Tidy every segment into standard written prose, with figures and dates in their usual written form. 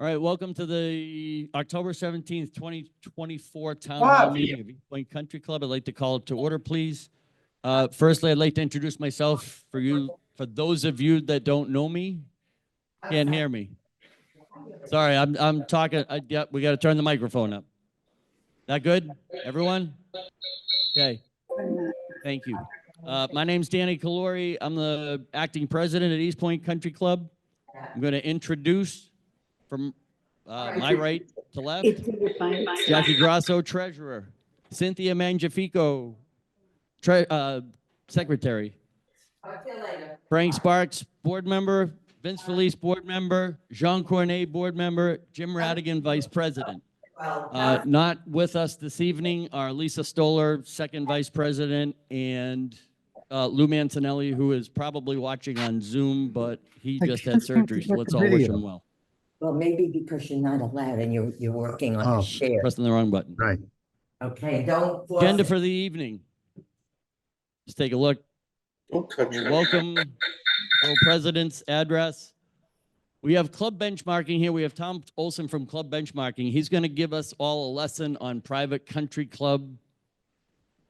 All right, welcome to the October 17th, 2024 Town Hall meeting of East Point Country Club. I'd like to call it to order, please. Firstly, I'd like to introduce myself for those of you that don't know me, can't hear me. Sorry, I'm talking. Yeah, we got to turn the microphone up. That good, everyone? Okay. Thank you. My name's Danny Calori. I'm the acting president at East Point Country Club. I'm going to introduce from my right to left, Jackie Grasso, treasurer. Cynthia Mangiafico, secretary. Frank Sparks, board member. Vince Felice, board member. Jean Cornet, board member. Jim Radigan, vice president. Not with us this evening are Lisa Stoller, second vice president, and Lou Mancinelli, who is probably watching on Zoom, but he just had surgery, so let's all wish him well. Well, maybe because you're not allowed and you're working on a share. Pressing the wrong button. Right. Okay, don't. Agenda for the evening. Let's take a look. Welcome, president's address. We have club benchmarking here. We have Tom Olson from Club Benchmarking. He's going to give us all a lesson on private country club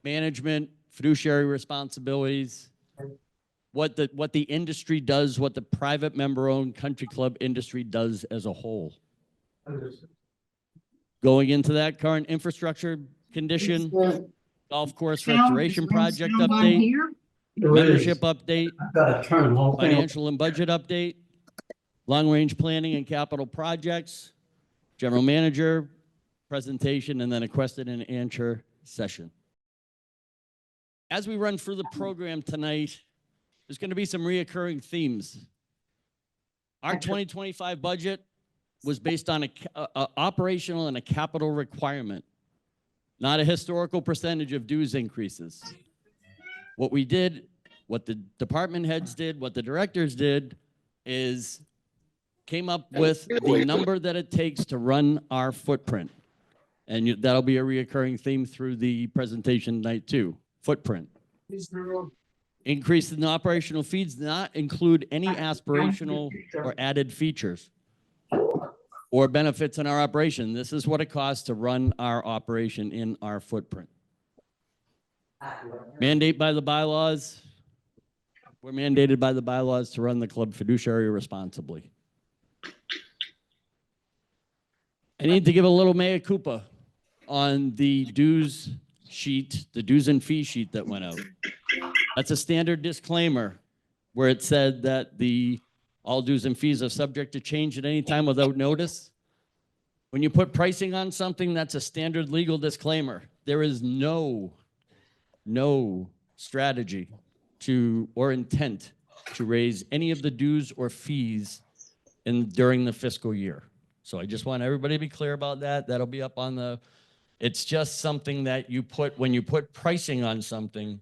management, fiduciary responsibilities, what the industry does, what the private member-owned country club industry does as a whole. Going into that, current infrastructure condition, golf course restoration project update, membership update, financial and budget update, long-range planning and capital projects, general manager presentation, and then a question and answer session. As we run through the program tonight, there's going to be some reoccurring themes. Our 2025 budget was based on a operational and a capital requirement, not a historical percentage of dues increases. What we did, what the department heads did, what the directors did is came up with the number that it takes to run our footprint. And that'll be a reoccurring theme through the presentation tonight too, footprint. Increase in the operational fees not include any aspirational or added features or benefits in our operation. This is what it costs to run our operation in our footprint. Mandate by the bylaws. We're mandated by the bylaws to run the club fiduciary responsibly. I need to give a little mea culpa on the dues sheet, the dues and fee sheet that went out. That's a standard disclaimer where it said that all dues and fees are subject to change at any time without notice. When you put pricing on something, that's a standard legal disclaimer. There is no strategy or intent to raise any of the dues or fees during the fiscal year. So I just want everybody to be clear about that. That'll be up on it's just something that you put, when you put pricing on something,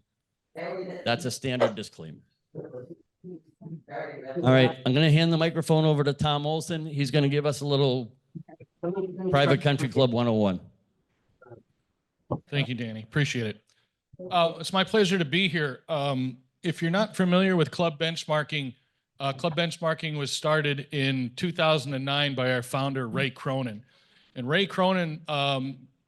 that's a standard disclaimer. All right, I'm going to hand the microphone over to Tom Olson. He's going to give us a little Private Country Club 101. Thank you, Danny. Appreciate it. It's my pleasure to be here. If you're not familiar with club benchmarking was started in 2009 by our founder, Ray Cronin. And Ray Cronin,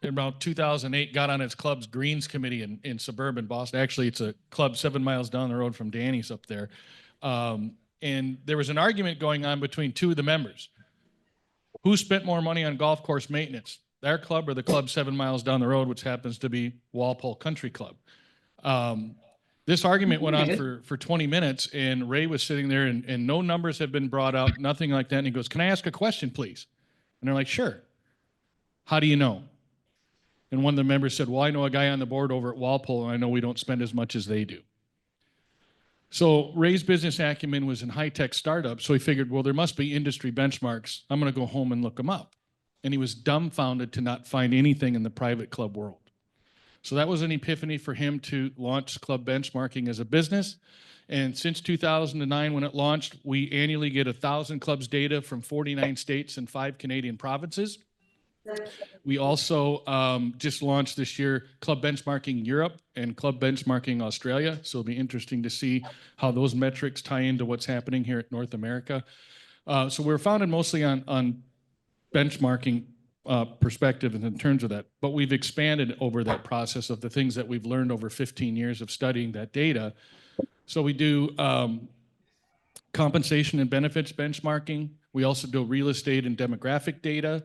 in about 2008, got on his club's Greens Committee in suburban Boston. Actually, it's a club 7 miles down the road from Danny's up there. And there was an argument going on between two of the members. Who spent more money on golf course maintenance, their club or the club 7 miles down the road, which happens to be Walpole Country Club? This argument went on for 20 minutes, and Ray was sitting there, and no numbers had been brought out, nothing like that. And he goes, "Can I ask a question, please?" And they're like, "Sure." "How do you know?" And one of the members said, "Well, I know a guy on the board over at Walpole, and I know we don't spend as much as they do." So Ray's business acumen was in high-tech startups, so he figured, well, there must be industry benchmarks. I'm going to go home and look them up. And he was dumbfounded to not find anything in the private club world. So that was an epiphany for him to launch club benchmarking as a business. And since 2009, when it launched, we annually get 1,000 clubs data from 49 states and 5 Canadian provinces. We also just launched this year Club Benchmarking Europe and Club Benchmarking Australia. So it'll be interesting to see how those metrics tie into what's happening here at North America. So we're founded mostly on benchmarking perspective and in terms of that, but we've expanded over that process of the things that we've learned over 15 years of studying that data. So we do compensation and benefits benchmarking. We also do real estate and demographic data.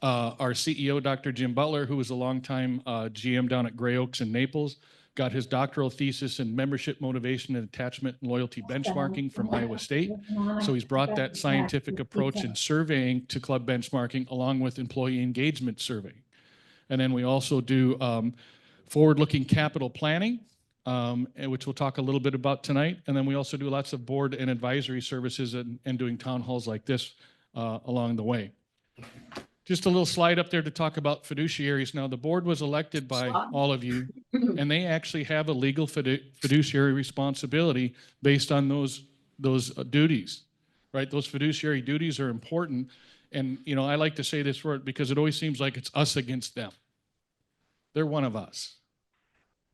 Our CEO, Dr. Jim Butler, who was a longtime GM down at Gray Oaks in Naples, got his doctoral thesis in membership motivation and attachment and loyalty benchmarking from Iowa State. So he's brought that scientific approach in surveying to club benchmarking along with employee engagement surveying. And then we also do forward-looking capital planning, which we'll talk a little bit about tonight. And then we also do lots of board and advisory services and doing town halls like this along the way. Just a little slide up there to talk about fiduciaries. Now, the board was elected by all of you, and they actually have a legal fiduciary responsibility based on those duties, right? Those fiduciary duties are important. And, you know, I like to say this word because it always seems like it's us against them. They're one of us,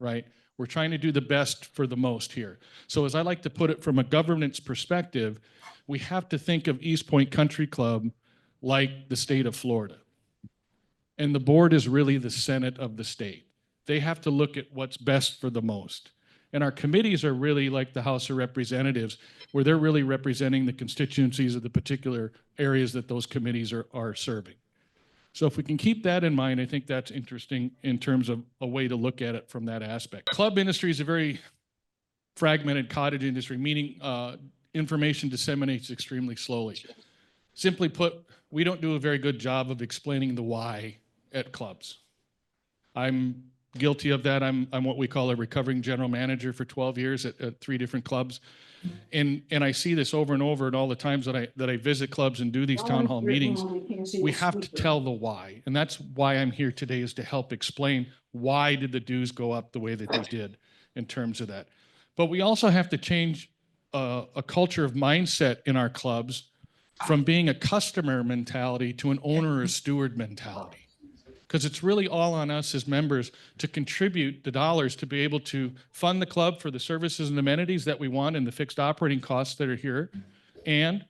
right? We're trying to do the best for the most here. So as I like to put it from a governance perspective, we have to think of East Point Country Club like the state of Florida. And the board is really the Senate of the state. They have to look at what's best for the most. And our committees are really like the House of Representatives, where they're really representing the constituencies of the particular areas that those committees are serving. So if we can keep that in mind, I think that's interesting in terms of a way to look at it from that aspect. Club industry is a very fragmented cottage industry, meaning information disseminates extremely slowly. Simply put, we don't do a very good job of explaining the why at clubs. I'm guilty of that. I'm what we call a recovering general manager for 12 years at 3 different clubs. And I see this over and over, and all the times that I visit clubs and do these town hall meetings, we have to tell the why. And that's why I'm here today, is to help explain why did the dues go up the way that they did in terms of that. But we also have to change a culture of mindset in our clubs from being a customer mentality to an owner or steward mentality. Because it's really all on us as members to contribute the dollars to be able to fund the club for the services and amenities that we want and the fixed operating costs that are here, and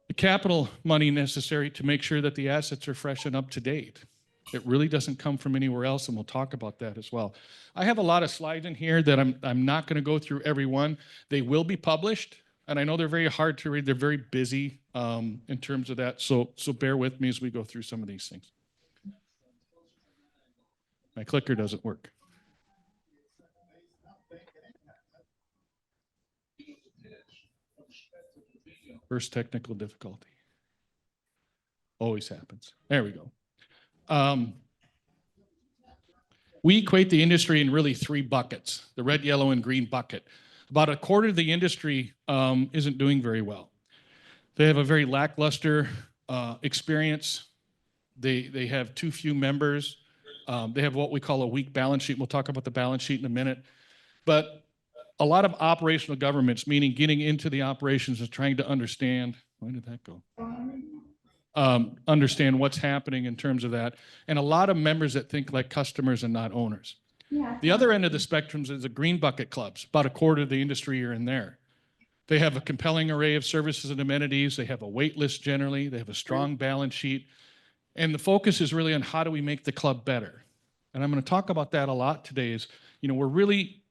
the capital money necessary to make sure that the assets are fresh and up to date. It really doesn't come from anywhere else, and we'll talk about that as well. I have a lot of slides in here that I'm not going to go through every one. They will be published, and I know they're very hard to read. They're very busy in terms of that, so bear with me as we go through some of these things. My clicker doesn't work. First technical difficulty. Always happens. There we go. We equate the industry in really 3 buckets, the red, yellow, and green bucket. About a quarter of the industry isn't doing very well. They have a very lackluster experience. They have too few members. They have what we call a weak balance sheet. We'll talk about the balance sheet in a minute. But a lot of operational governments, meaning getting into the operations and trying to understand, where did that go? Understand what's happening in terms of that. And a lot of members that think like customers and not owners. Yeah. The other end of the spectrum is the green bucket clubs. About a quarter of the industry are in there. They have a compelling array of services and amenities. They have a wait list generally. They have a strong balance sheet. And the focus is really on how do we make the club better. And I'm going to talk about that a lot today. Is, you know, we're really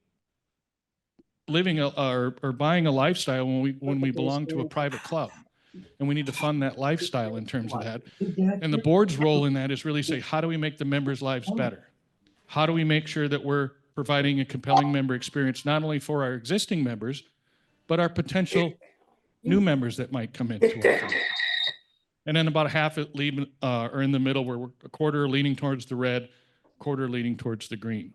living or buying a lifestyle when we belong to a private club. And we need to fund that lifestyle in terms of that. And the board's role in that is really say, how do we make the members' lives better? How do we make sure that we're providing a compelling member experience, not only for our existing members, but our potential new members that might come into our club? And then about half are in the middle, where we're a quarter leaning towards the red, quarter leaning towards the green.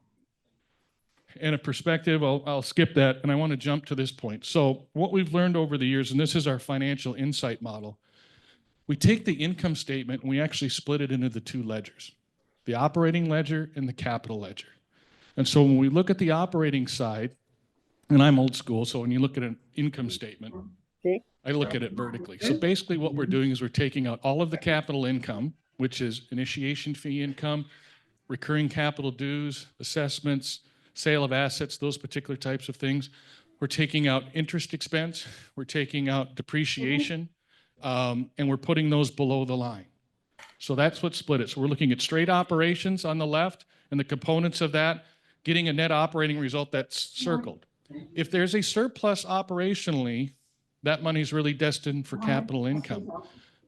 In a perspective, I'll skip that, and I want to jump to this point. So what we've learned over the years, and this is our financial insight model, we take the income statement and we actually split it into the 2 ledgers, the operating ledger and the capital ledger. And so when we look at the operating side, and I'm old school, so when you look at an income statement, I look at it vertically. So basically what we're doing is we're taking out all of the capital income, which is initiation fee income, recurring capital dues, assessments, sale of assets, those particular types of things. We're taking out interest expense, we're taking out depreciation, and we're putting those below the line. So that's what split it. So we're looking at straight operations on the left and the components of that, getting a net operating result that's circled. If there's a surplus operationally, that money's really destined for capital income.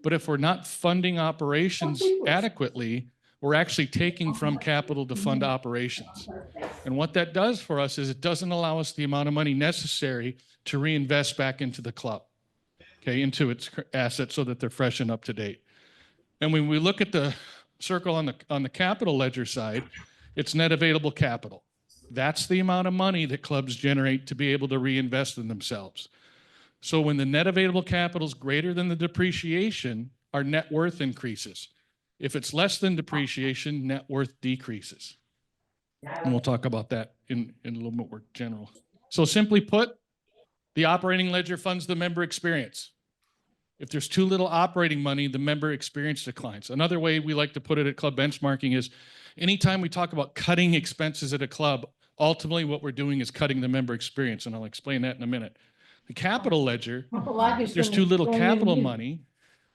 But if we're not funding operations adequately, we're actually taking from capital to fund operations. And what that does for us is it doesn't allow us the amount of money necessary to reinvest back into the club, okay, into its assets so that they're fresh and up to date. And when we look at the circle on the capital ledger side, it's net available capital. That's the amount of money that clubs generate to be able to reinvest in themselves. So when the net available capital is greater than the depreciation, our net worth increases. If it's less than depreciation, net worth decreases. And we'll talk about that in a little bit more general. So simply put, the operating ledger funds the member experience. If there's too little operating money, the member experience declines. Another way we like to put it at club benchmarking is anytime we talk about cutting expenses at a club, ultimately what we're doing is cutting the member experience, and I'll explain that in a minute. The capital ledger, if there's too little capital money,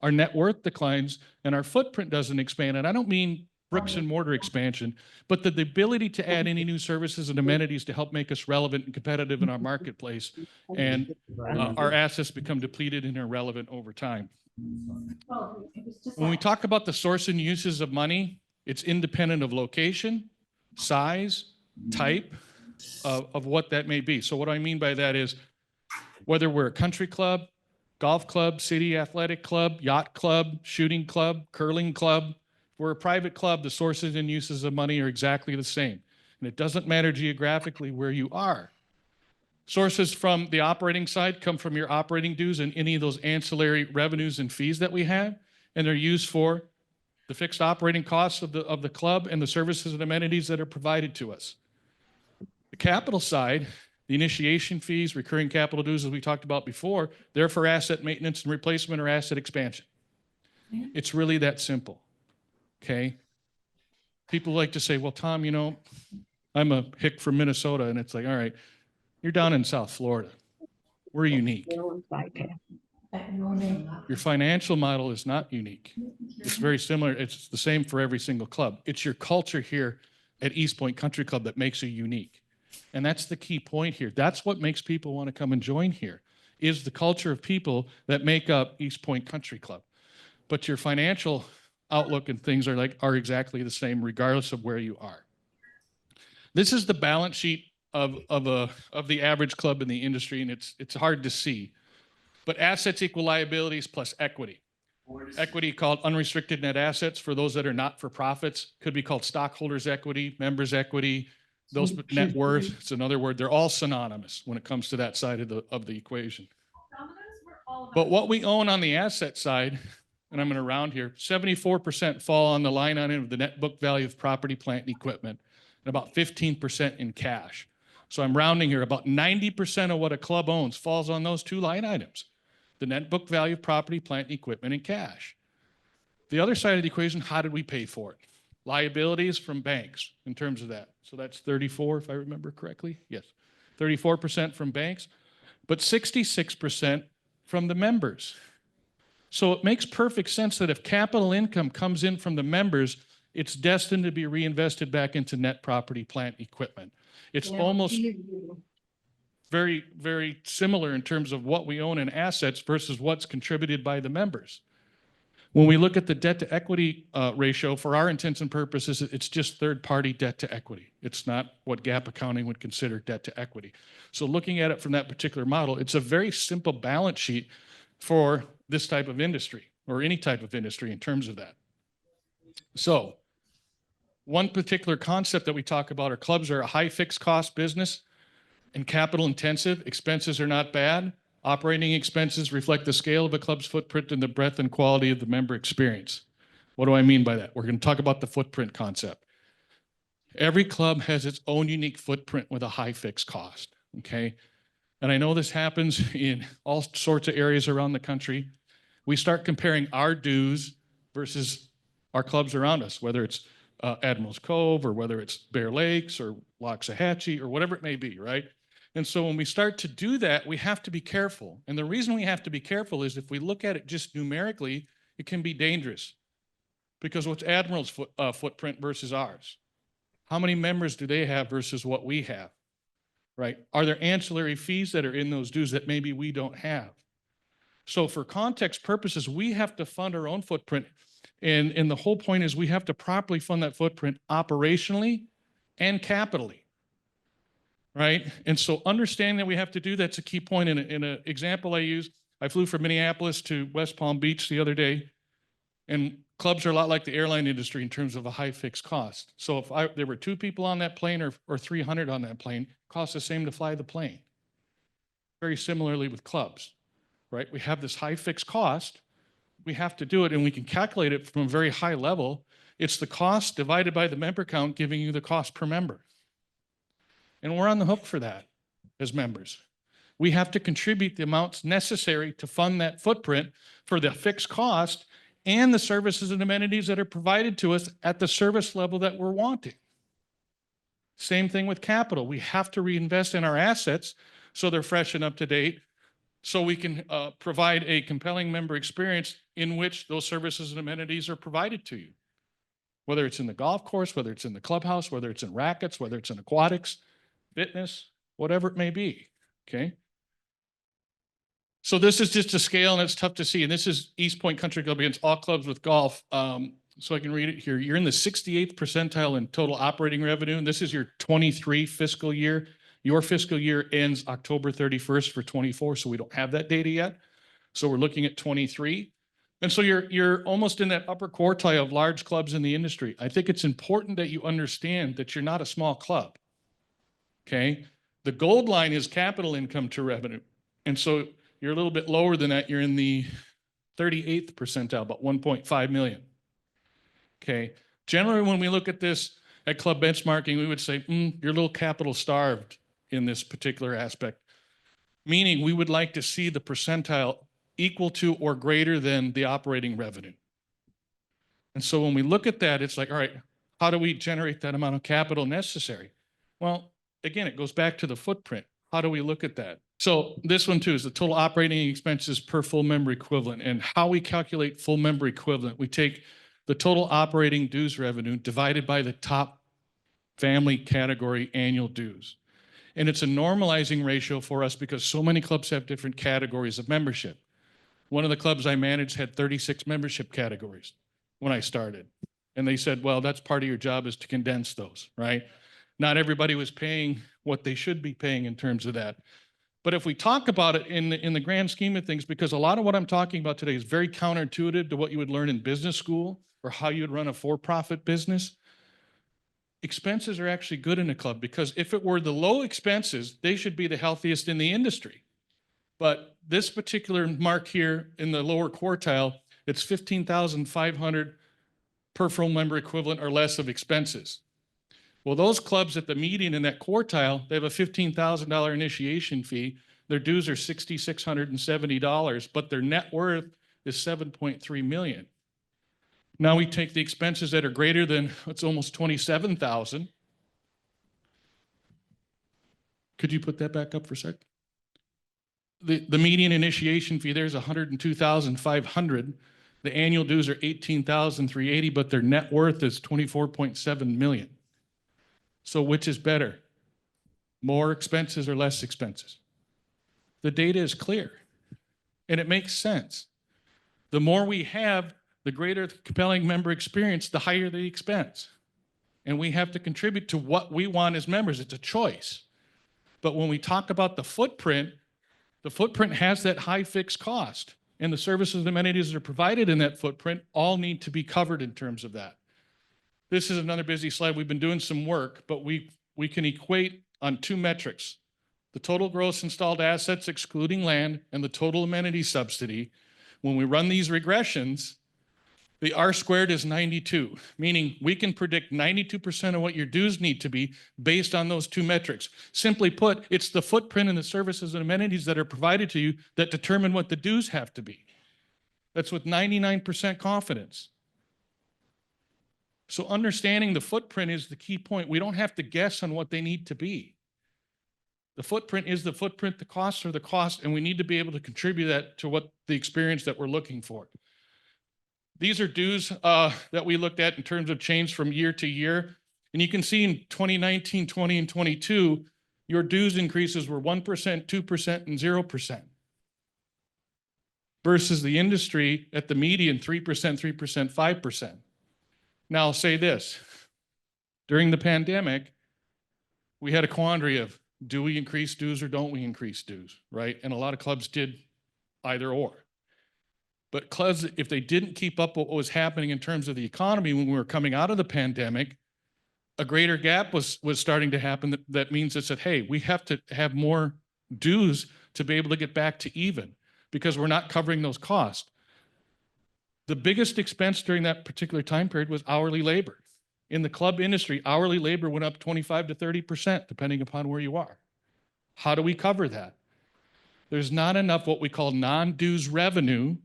our net worth declines and our footprint doesn't expand. And I don't mean bricks and mortar expansion, but the ability to add any new services and amenities to help make us relevant and competitive in our marketplace. And our assets become depleted and irrelevant over time. When we talk about the source and uses of money, it's independent of location, size, type of what that may be. So what I mean by that is whether we're a country club, golf club, city athletic club, yacht club, shooting club, curling club, if we're a private club, the sources and uses of money are exactly the same. And it doesn't matter geographically where you are. Sources from the operating side come from your operating dues and any of those ancillary revenues and fees that we have, and they're used for the fixed operating costs of the club and the services and amenities that are provided to us. The capital side, the initiation fees, recurring capital dues, as we talked about before, they're for asset maintenance and replacement or asset expansion. It's really that simple, okay? People like to say, well, Tom, you know, I'm a hick from Minnesota, and it's like, all right, you're down in South Florida. We're unique. Your financial model is not unique. It's very similar. It's the same for every single club. It's your culture here at East Point Country Club that makes you unique. And that's the key point here. That's what makes people want to come and join here, is the culture of people that make up East Point Country Club. But your financial outlook and things are exactly the same regardless of where you are. This is the balance sheet of the average club in the industry, and it's hard to see. But assets equal liabilities plus equity. Equity called unrestricted net assets for those that are not for profits, could be called stockholders' equity, members' equity, those net worth. It's another word. They're all synonymous when it comes to that side of the equation. But what we own on the asset side, and I'm going to round here, 74% fall on the line item of the net book value of property, plant, and equipment, and about 15% in cash. So I'm rounding here. About 90% of what a club owns falls on those two line items: the net book value of property, plant, and equipment, and cash. The other side of the equation, how did we pay for it? Liabilities from banks in terms of that. So that's 34, if I remember correctly. Yes, 34% from banks, but 66% from the members. So it makes perfect sense that if capital income comes in from the members, it's destined to be reinvested back into net property, plant, equipment. It's almost very, very similar in terms of what we own in assets versus what's contributed by the members. When we look at the debt to equity ratio, for our intents and purposes, it's just third-party debt to equity. It's not what GAAP accounting would consider debt to equity. So looking at it from that particular model, it's a very simple balance sheet for this type of industry or any type of industry in terms of that. So one particular concept that we talk about are clubs are a high fixed cost business and capital intensive. Expenses are not bad. Operating expenses reflect the scale of a club's footprint and the breadth and quality of the member experience. What do I mean by that? We're going to talk about the footprint concept. Every club has its own unique footprint with a high fixed cost, okay? And I know this happens in all sorts of areas around the country. We start comparing our dues versus our clubs around us, whether it's Admiral's Cove or whether it's Bear Lakes or Loxahatchee or whatever it may be, right? And so when we start to do that, we have to be careful. And the reason we have to be careful is if we look at it just numerically, it can be dangerous Because what's Admiral's footprint versus ours? How many members do they have versus what we have? Right? Are there ancillary fees that are in those dues that maybe we don't have? So for context purposes, we have to fund our own footprint. And the whole point is we have to properly fund that footprint operationally and capitally. Right? And so understanding that we have to do that's a key point. In an example I use, I flew from Minneapolis to West Palm Beach the other day, and clubs are a lot like the airline industry in terms of a high fixed cost. So if there were 2 people on that plane or 300 on that plane, it costs the same to fly the plane. Very similarly with clubs, right? We have this high fixed cost. We have to do it, and we can calculate it from a very high level. It's the cost divided by the member count, giving you the cost per member. And we're on the hook for that as members. We have to contribute the amounts necessary to fund that footprint for the fixed cost and the services and amenities that are provided to us at the service level that we're wanting. Same thing with capital. We have to reinvest in our assets so they're fresh and up to date, so we can provide a compelling member experience in which those services and amenities are provided to you. Whether it's in the golf course, whether it's in the clubhouse, whether it's in rackets, whether it's in aquatics, fitness, whatever it may be, okay? So this is just a scale, and it's tough to see. And this is East Point Country Club against all clubs with golf. So I can read it here. You're in the 68th percentile in total operating revenue. And this is your 23 fiscal year. Your fiscal year ends October 31st for 24. So we don't have that data yet. So we're looking at 23. And so you're almost in that upper quartile of large clubs in the industry. I think it's important that you understand that you're not a small club. Okay. The gold line is capital income to revenue. And so you're a little bit lower than that. You're in the 38th percentile, about 1.5 million. Okay. Generally, when we look at this at club benchmarking, we would say, you're a little capital starved in this particular aspect, meaning we would like to see the percentile equal to or greater than the operating revenue. And so when we look at that, it's like, all right, how do we generate that amount of capital necessary? Well, again, it goes back to the footprint. How do we look at that? So this one too is the total operating expenses per full member equivalent. And how we calculate full member equivalent, we take the total operating dues revenue divided by the top family category annual dues. And it's a normalizing ratio for us because so many clubs have different categories of membership. One of the clubs I managed had 36 membership categories when I started. And they said, well, that's part of your job is to condense those, right? Not everybody was paying what they should be paying in terms of that. But if we talk about it in the grand scheme of things, because a lot of what I'm talking about today is very counterintuitive to what you would learn in business school or how you'd run a for-profit business, expenses are actually good in a club because if it were the low expenses, they should be the healthiest in the industry. But this particular mark here in the lower quartile, it's $15,500 per full member equivalent or less of expenses. Well, those clubs at the median in that quartile, they have a $15,000 initiation fee. Their dues are $6,670, but their net worth is $7.3 million. Now we take the expenses that are greater than, it's almost $27,000. Could you put that back up for a sec? The median initiation fee there's $102,500. The annual dues are $18,380, but their net worth is $24.7 million. So which is better? More expenses or less expenses? The data is clear and it makes sense. The more we have, the greater the compelling member experience, the higher the expense. And we have to contribute to what we want as members. It's a choice. But when we talk about the footprint has that high fixed cost, and the services and amenities that are provided in that footprint all need to be covered in terms of that. This is another busy slide. We've been doing some work, but we can equate on 2 metrics: the total gross installed assets excluding land and the total amenity subsidy. When we run these regressions, the R squared is 92, meaning we can predict 92% of what your dues need to be based on those 2 metrics. Simply put, it's the footprint and the services and amenities that are provided to you that determine what the dues have to be. That's with 99% confidence. So understanding the footprint is the key point. We don't have to guess on what they need to be. The footprint is the footprint, the costs are the cost, and we need to be able to contribute that to what the experience that we're looking for. These are dues that we looked at in terms of change from year to year. And you can see in 2019, 20, and 22, your dues increases were 1%, 2%, and 0%. Versus the industry at the median, 3%, 3%, 5%. Now I'll say this, during the pandemic, we had a quandary of, do we increase dues or don't we increase dues, right? And a lot of clubs did either or. But clubs, if they didn't keep up what was happening in terms of the economy when we were coming out of the pandemic, a greater gap was starting to happen. That means it said, hey, we have to have more dues to be able to get back to even because we're not covering those costs. The biggest expense during that particular time period was hourly labor. In the club industry, hourly labor went up 25 to 30%, depending upon where you are. How do we cover that? There's not enough what we call non-dues revenue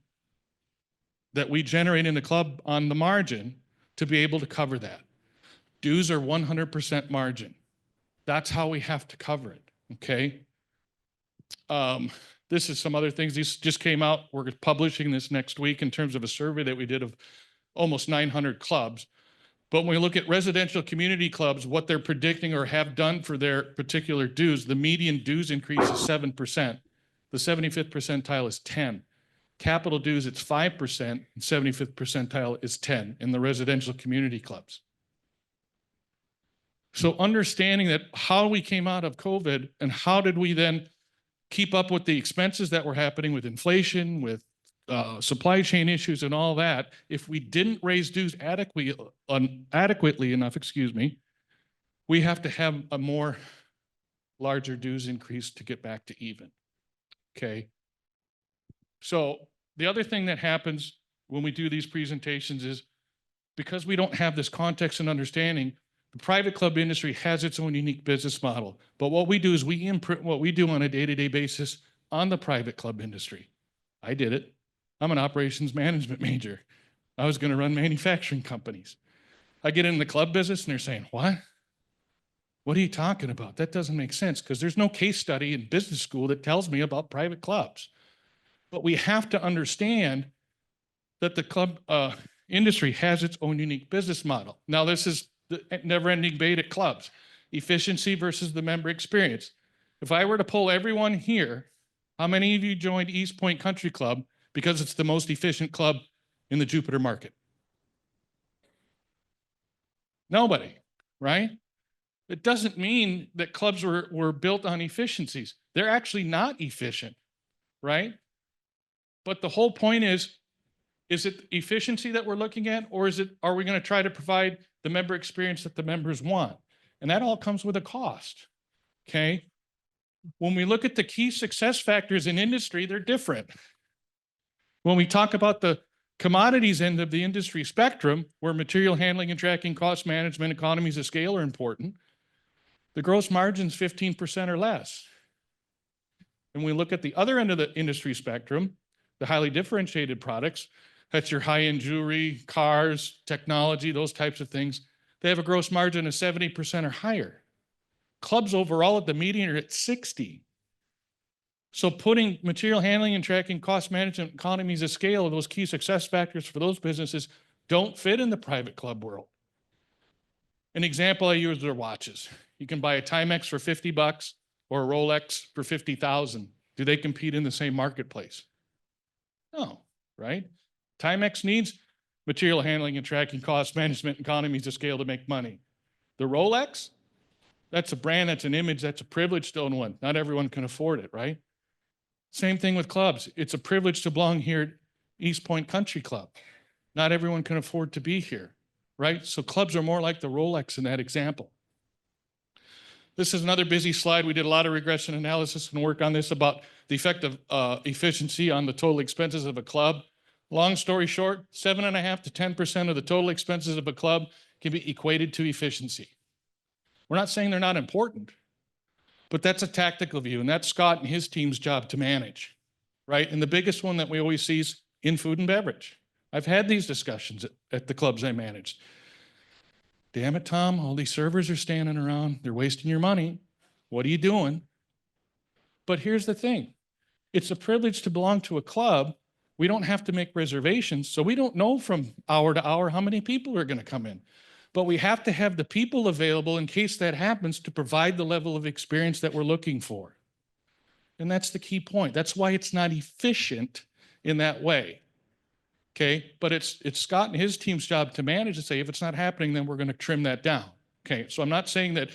that we generate in the club on the margin to be able to cover that. Dues are 100% margin. That's how we have to cover it, okay? This is some other things. These just came out. We're publishing this next week in terms of a survey that we did of almost 900 clubs. But when we look at residential community clubs, what they're predicting or have done for their particular dues, the median dues increase is 7%. The 75th percentile is 10. Capital dues, it's 5%, and 75th percentile is 10 in the residential community clubs. So understanding that how we came out of COVID and how did we then keep up with the expenses that were happening with inflation, with supply chain issues and all that, if we didn't raise dues adequately enough, we have to have a more larger dues increase to get back to even, okay? So the other thing that happens when we do these presentations is because we don't have this context and understanding, the private club industry has its own unique business model. But what we do is we imprint what we do on a day-to-day basis on the private club industry. I did it. I'm an operations management major. I was going to run manufacturing companies. I get in the club business and they're saying, what? What are you talking about? That doesn't make sense because there's no case study in business school that tells me about private clubs. But we have to understand that the club industry has its own unique business model. Now, this is the never-ending debate at clubs, efficiency versus the member experience. If I were to poll everyone here, how many of you joined East Point Country Club because it's the most efficient club in the Jupiter market? Nobody, right? It doesn't mean that clubs were built on efficiencies. They're actually not efficient, right? But the whole point is it efficiency that we're looking at, or are we going to try to provide the member experience that the members want? And that all comes with a cost, okay? When we look at the key success factors in industry, they're different. When we talk about the commodities end of the industry spectrum, where material handling and tracking, cost management, economies of scale are important, the gross margin's 15% or less. And we look at the other end of the industry spectrum, the highly differentiated products, that's your high-end jewelry, cars, technology, those types of things. They have a gross margin of 70% or higher. Clubs overall at the median are at 60. So putting material handling and tracking, cost management, economies of scale, those key success factors for those businesses don't fit in the private club world. An example I use are watches. You can buy a Timex for $50 or a Rolex for $50,000. Do they compete in the same marketplace? No, right? Timex needs material handling and tracking, cost management, economies of scale to make money. The Rolex, that's a brand, that's an image, that's a privilege to own one. Not everyone can afford it, right? Same thing with clubs. It's a privilege to belong here at East Point Country Club. Not everyone can afford to be here, right? So clubs are more like the Rolex in that example. This is another busy slide. We did a lot of regression analysis and work on this about the effect of efficiency on the total expenses of a club. Long story short, 7.5% to 10% of the total expenses of a club can be equated to efficiency. We're not saying they're not important, but that's a tactical view, and that's Scott and his team's job to manage, right? And the biggest one that we always see is in food and beverage. I've had these discussions at the clubs I managed. Damn it, Tom, all these servers are standing around. They're wasting your money. What are you doing? But here's the thing. It's a privilege to belong to a club We don't have to make reservations, so we don't know from hour to hour how many people are going to come in. But we have to have the people available in case that happens to provide the level of experience that we're looking for. And that's the key point. That's why it's not efficient in that way. Okay, but it's Scott and his team's job to manage and say, if it's not happening, then we're going to trim that down. Okay, so I'm not saying that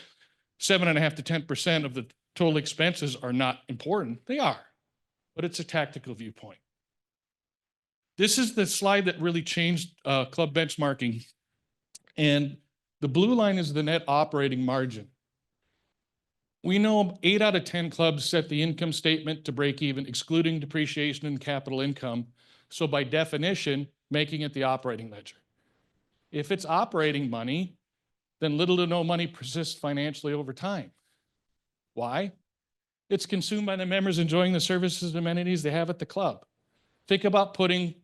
7.5 to 10% of the total expenses are not important. They are, but it's a tactical viewpoint. This is the slide that really changed club benchmarking. And the blue line is the net operating margin. We know 8 out of 10 clubs set the income statement to break even, excluding depreciation and capital income. So by definition, making it the operating ledger. If it's operating money, then little to no money persists financially over time. Why? It's consumed by the members enjoying the services and amenities they have at the club. Think about putting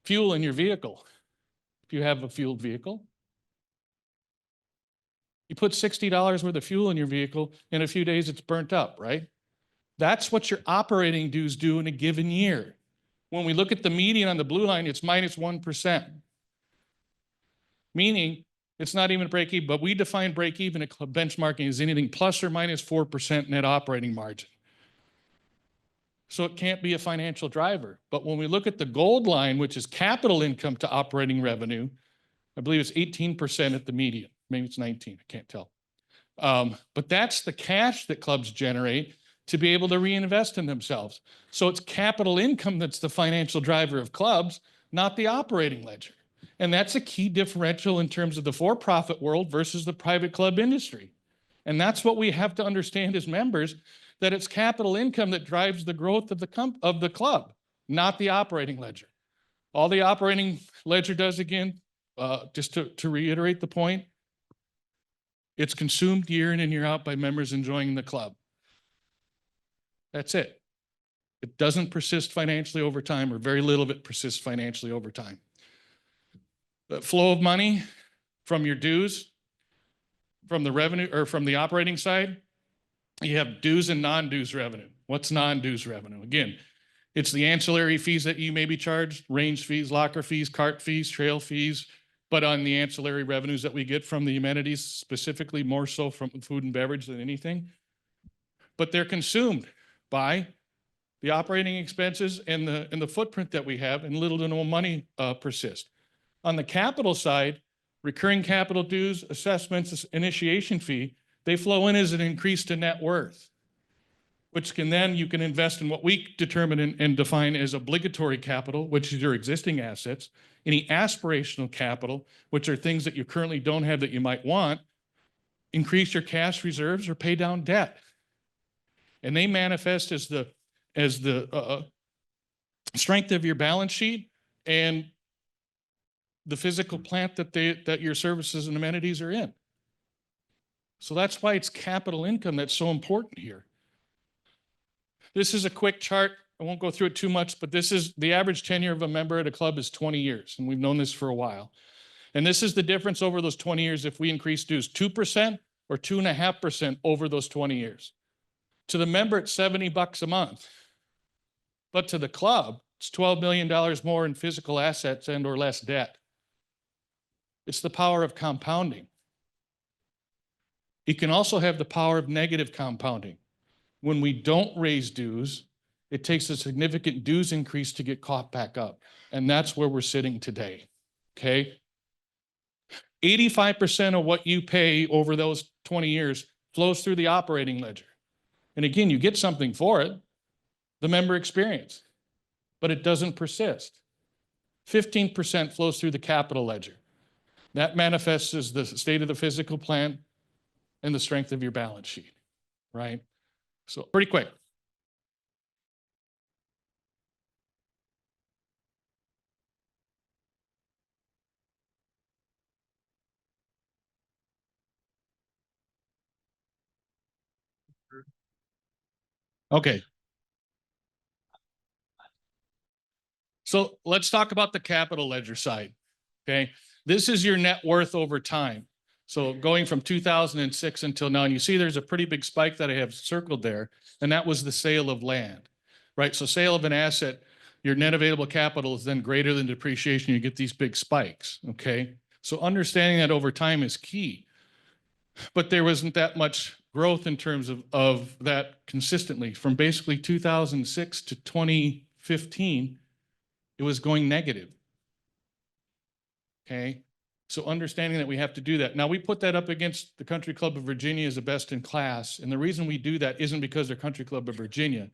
fuel in your vehicle. If you have a fueled vehicle, you put $60 worth of fuel in your vehicle, in a few days it's burnt up, right? That's what your operating dues do in a given year. When we look at the median on the blue line, it's minus 1%. Meaning, it's not even break even, but we define break even at club benchmarking as anything plus or minus 4% net operating margin. So it can't be a financial driver. But when we look at the gold line, which is capital income to operating revenue, I believe it's 18% at the median. Maybe it's 19, I can't tell. But that's the cash that clubs generate to be able to reinvest in themselves. So it's capital income that's the financial driver of clubs, not the operating ledger. And that's a key differential in terms of the for-profit world versus the private club industry. And that's what we have to understand as members, that it's capital income that drives the growth of the club, not the operating ledger. All the operating ledger does, again, just to reiterate the point, it's consumed year in and year out by members enjoying the club. That's it. It doesn't persist financially over time, or very little of it persists financially over time. The flow of money from your dues, from the revenue, or from the operating side, you have dues and non-dues revenue. What's non-dues revenue? Again, it's the ancillary fees that you may be charged, range fees, locker fees, cart fees, trail fees, but on the ancillary revenues that we get from the amenities, specifically more so from food and beverage than anything. But they're consumed by the operating expenses and the footprint that we have, and little to no money persist. On the capital side, recurring capital dues, assessments, initiation fee, they flow in as an increase to net worth, which can then, you can invest in what we determine and define as obligatory capital, which is your existing assets, any aspirational capital, which are things that you currently don't have that you might want, increase your cash reserves or pay down debt. And they manifest as the strength of your balance sheet and the physical plant that your services and amenities are in. So that's why it's capital income that's so important here. This is a quick chart. I won't go through it too much, but this is the average tenure of a member at a club is 20 years, and we've known this for a while. And this is the difference over those 20 years if we increase dues, 2% or 2.5% over those 20 years. To the member, it's $70 a month. But to the club, it's $12 million more in physical assets and or less debt. It's the power of compounding. It can also have the power of negative compounding. When we don't raise dues, it takes a significant dues increase to get caught back up. And that's where we're sitting today, okay? 85% of what you pay over those 20 years flows through the operating ledger. And again, you get something for it, the member experience, but it doesn't persist. 15% flows through the capital ledger. That manifests as the state of the physical plant and the strength of your balance sheet, right? So pretty quick. Okay. So let's talk about the capital ledger side, okay? This is your net worth over time. So going from 2006 until now, and you see there's a pretty big spike that I have circled there, and that was the sale of land, right? So sale of an asset, Your net available capital is then greater than depreciation. You get these big spikes, okay? So understanding that over time is key. But there wasn't that much growth in terms of that consistently. From basically 2006 to 2015, it was going negative. Okay, so understanding that we have to do that. Now we put that up against the Country Club of Virginia as the best in class. And the reason we do that isn't because they're Country Club of Virginia.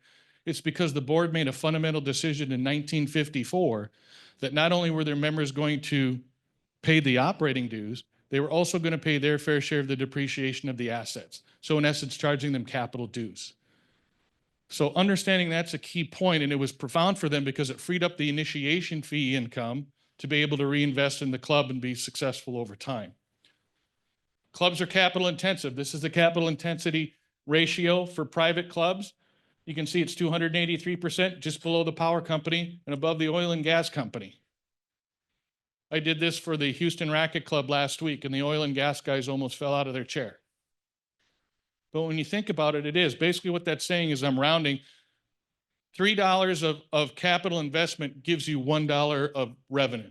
It's because the board made a fundamental decision in 1954 that not only were their members going to pay the operating dues, they were also going to pay their fair share of the depreciation of the assets. So in essence, charging them capital dues. So understanding that's a key point, and it was profound for them because it freed up the initiation fee income to be able to reinvest in the club and be successful over time. Clubs are capital intensive. This is the capital intensity ratio for private clubs. You can see it's 283%, just below the power company and above the oil and gas company. I did this for the Houston Racquet Club last week, and the oil and gas guys almost fell out of their chair. But when you think about it, it is. Basically what that's saying is I'm rounding. $3 of capital investment gives you $1 of revenue.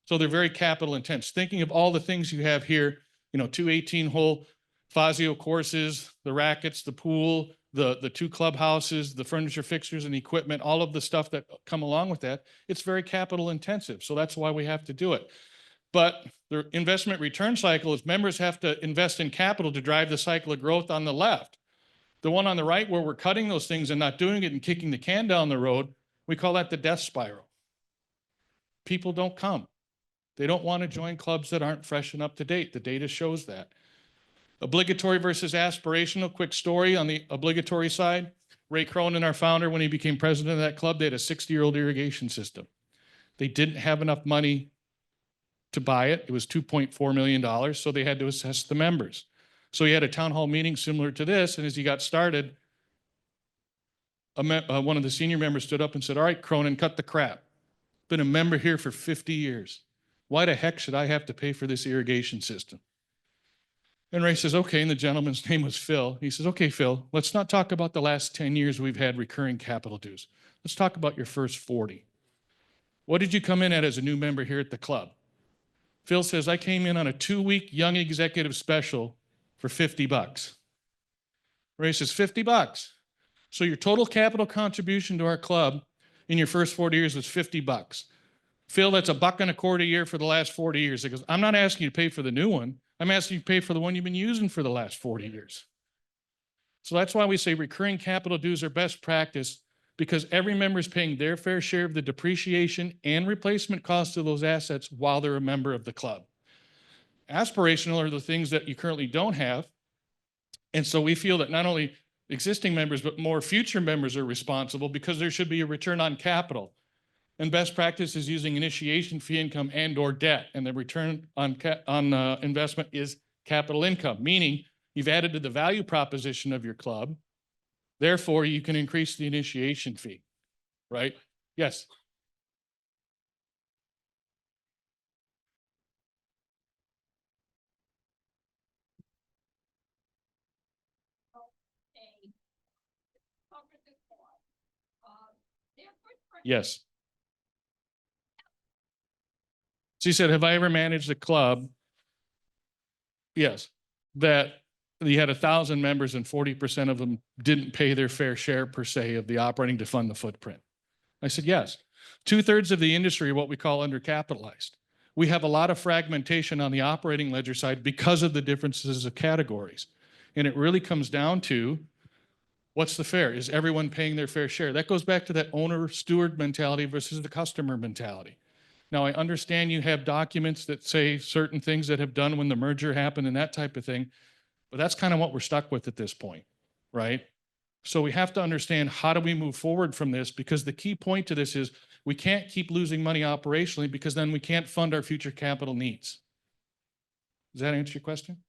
So they're very capital intense. Thinking of all the things you have here, you know, 2 18-hole Fazio courses, the rackets, the pool, the 2 clubhouses, the furniture, fixtures, and equipment, all of the stuff that come along with that, it's very capital intensive. So that's why we have to do it. But the investment return cycle is members have to invest in capital to drive the cycle of growth on the left. The one on the right where we're cutting those things and not doing it and kicking the can down the road, we call that the death spiral. People don't come. They don't want to join clubs that aren't fresh and up to date. The data shows that. Obligatory versus aspirational, quick story on the obligatory side. Ray Cronin, our founder, when he became president of that club, they had a 60-year-old irrigation system. They didn't have enough money to buy it. It was $2.4 million, so they had to assess the members. So he had a town hall meeting similar to this, and as he got started, one of the senior members stood up and said, "All right, Cronin, cut the crap. Been a member here for 50 years. Why the heck should I have to pay for this irrigation system?" And Ray says, "Okay," and the gentleman's name was Phil. He says, "Okay, Phil, let's not talk about the last 10 years we've had recurring capital dues. Let's talk about your first 40. What did you come in at as a new member here at the club?" Phil says, "I came in on a 2-week young executive special for $50. Ray says, $50. So your total capital contribution to our club in your first 40 years was $50. Phil, that's $1.25 a year for the last 40 years. He goes, "I'm not asking you to pay for the new one. I'm asking you to pay for the one you've been using for the last 40 years. So that's why we say recurring capital dues are best practice, because every member is paying their fair share of the depreciation and replacement costs of those assets while they're a member of the club. Aspirational are the things that you currently don't have. And so we feel that not only existing members, but more future members are responsible, because there should be a return on capital. And best practice is using initiation fee income and or debt. And the return on investment is capital income, meaning you've added to the value proposition of your club. Therefore, you can increase the initiation fee, right? Yes. Yes. She said, "Have I ever managed a club?" Yes. That you had 1,000 members and 40% of them didn't pay their fair share per se of the operating to fund the footprint. I said, yes. 2/3 of the industry are what we call undercapitalized. We have a lot of fragmentation on the operating ledger side because of the differences of categories. And it really comes down to, what's the fair? Is everyone paying their fair share? That goes back to that owner-steward mentality versus the customer mentality. Now, I understand you have documents that say certain things that have done when the merger happened and that type of thing, but that's kind of what we're stuck with at this point, right? So we have to understand, how do we move forward from this? Because the key point to this is we can't keep losing money operationally, because then we can't fund our future capital needs. Does that answer your question?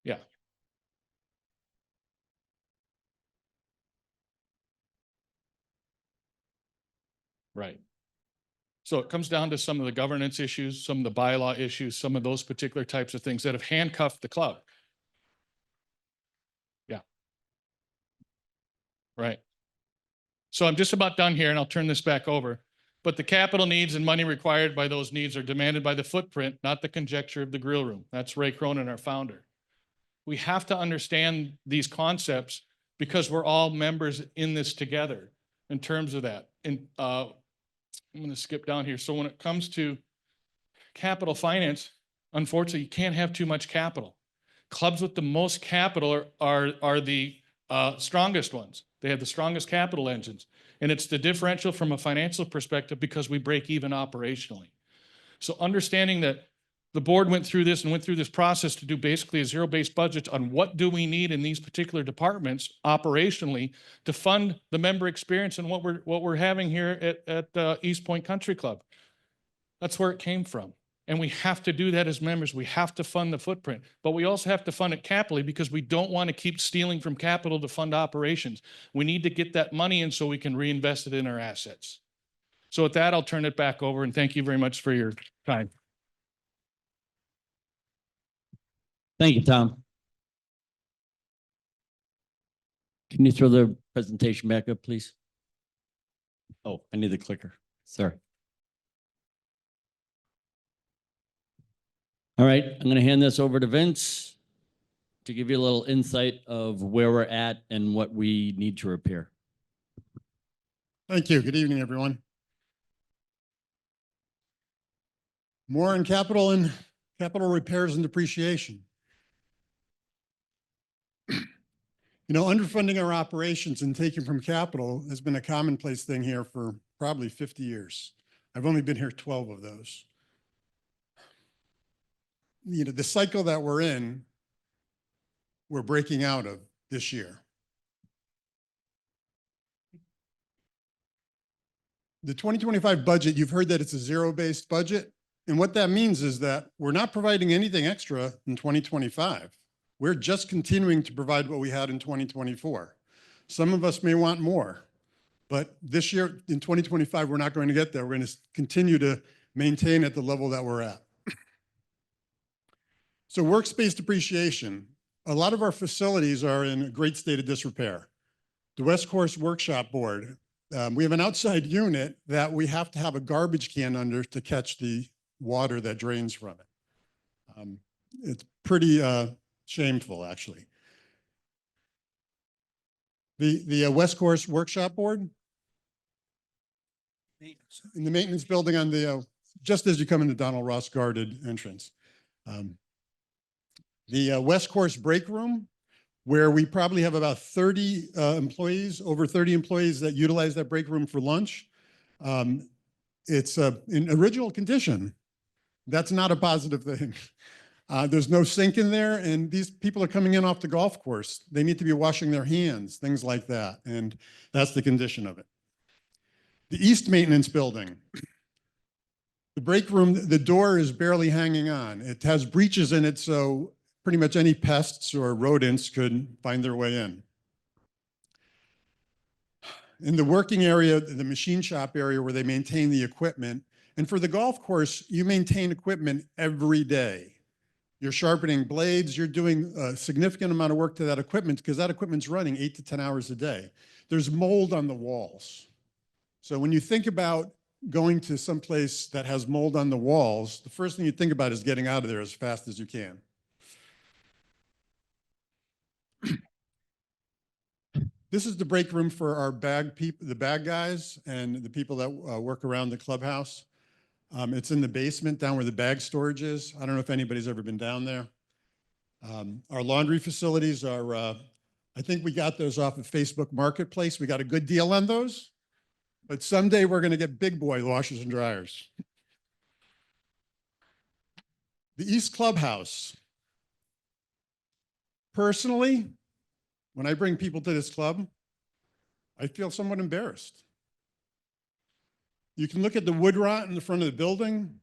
Yeah. Right. So it comes down to some of the governance issues, some of the bylaw issues, some of those particular types of things that have handcuffed the club. Yeah. Right. So I'm just about done here and I'll turn this back over. But the capital needs and money required by those needs are demanded by the footprint, not the conjecture of the grill room. That's Ray Cronin, our founder. We have to understand these concepts because we're all members in this together in terms of that. And I'm going to skip down here. So when it comes to capital finance, unfortunately, you can't have too much capital. Clubs with the most capital are the strongest ones. They have the strongest capital engines. And it's the differential from a financial perspective because we break even operationally. So understanding that the board went through this process to do basically a zero-based budget on what do we need in these particular departments operationally to fund the member experience and what we're having here at East Point Country Club. That's where it came from. And we have to do that as members. We have to fund the footprint, but we also have to fund it capitally because we don't want to keep stealing from capital to fund operations. We need to get that money in so we can reinvest it in our assets. So with that, I'll turn it back over and thank you very much for your time. Thank you, Tom. Can you throw the presentation back up, please? Oh, I need the clicker. Sorry. All right, I'm going to hand this over to Vince to give you a little insight of where we're at and what we need to repair. Thank you. Good evening, everyone. More on capital repairs and depreciation. You know, underfunding our operations and taking from capital has been a commonplace thing here for probably 50 years. I've only been here 12 of those. You know, the cycle that we're in, we're breaking out of this year. The 2025 budget, you've heard that it's a zero-based budget. And what that means is that we're not providing anything extra in 2025. We're just continuing to provide what we had in 2024. Some of us may want more, but this year in 2025, we're not going to get there. We're going to continue to maintain at the level that we're at. So workspace depreciation. A lot of our facilities are in a great state of disrepair. The West Course Workshop Board, we have an outside unit that we have to have a garbage can under to catch the water that drains from it. It's pretty shameful, actually. The West Course Workshop Board, in the maintenance building on the, just as you come in the Donald Ross guarded entrance. The West Course break room, where we probably have about 30 employees, over 30 employees that utilize that break room for lunch. It's in original condition. That's not a positive thing. There's no sink in there, and these people are coming in off the golf course. They need to be washing their hands, things like that, and that's the condition of it. The East Maintenance Building. The break room, the door is barely hanging on. It has breaches in it, so pretty much any pests or rodents could find their way in. In the working area, the machine shop area where they maintain the equipment, and for the golf course, you maintain equipment every day. You're sharpening blades, you're doing a significant amount of work to that equipment because that equipment's running 8 to 10 hours a day. There's mold on the walls. So when you think about going to some place that has mold on the walls, the first thing you think about is getting out of there as fast as you can. This is the break room for our bag people, the bag guys and the people that work around the clubhouse. It's in the basement down where the bag storage is. I don't know if anybody's ever been down there. Our laundry facilities are, I think we got those off of Facebook Marketplace. We got a good deal on those, but someday we're going to get big boy washers and dryers. The East Clubhouse. Personally, when I bring people to this club, I feel somewhat embarrassed. You can look at the wood rot in the front of the building.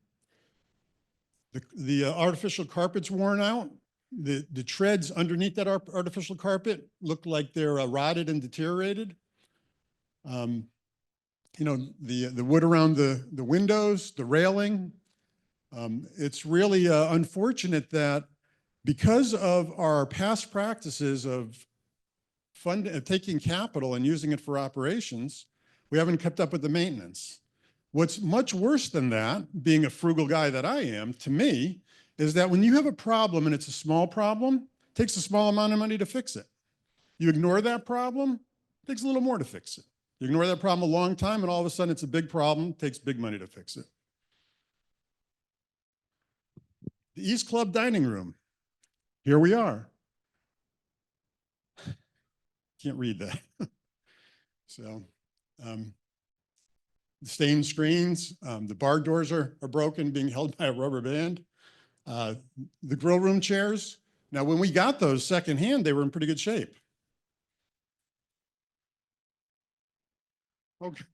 The artificial carpet's worn out. The treads underneath that artificial carpet look like they're rotted and deteriorated. You know, the wood around the windows, the railing. It's really unfortunate that because of our past practices of taking capital and using it for operations, we haven't kept up with the maintenance. What's much worse than that, being a frugal guy that I am, to me, is that when you have a problem and it's a small problem, it takes a small amount of money to fix it. You ignore that problem, it takes a little more to fix it. You ignore that problem a long time and all of a sudden it's a big problem, it takes big money to fix it. The East Club dining room. Here we are. Can't read that. So, the stained screens, the bar doors are broken, being held by a rubber band. The grill room chairs. Now, when we got those secondhand, they were in pretty good shape. Okay,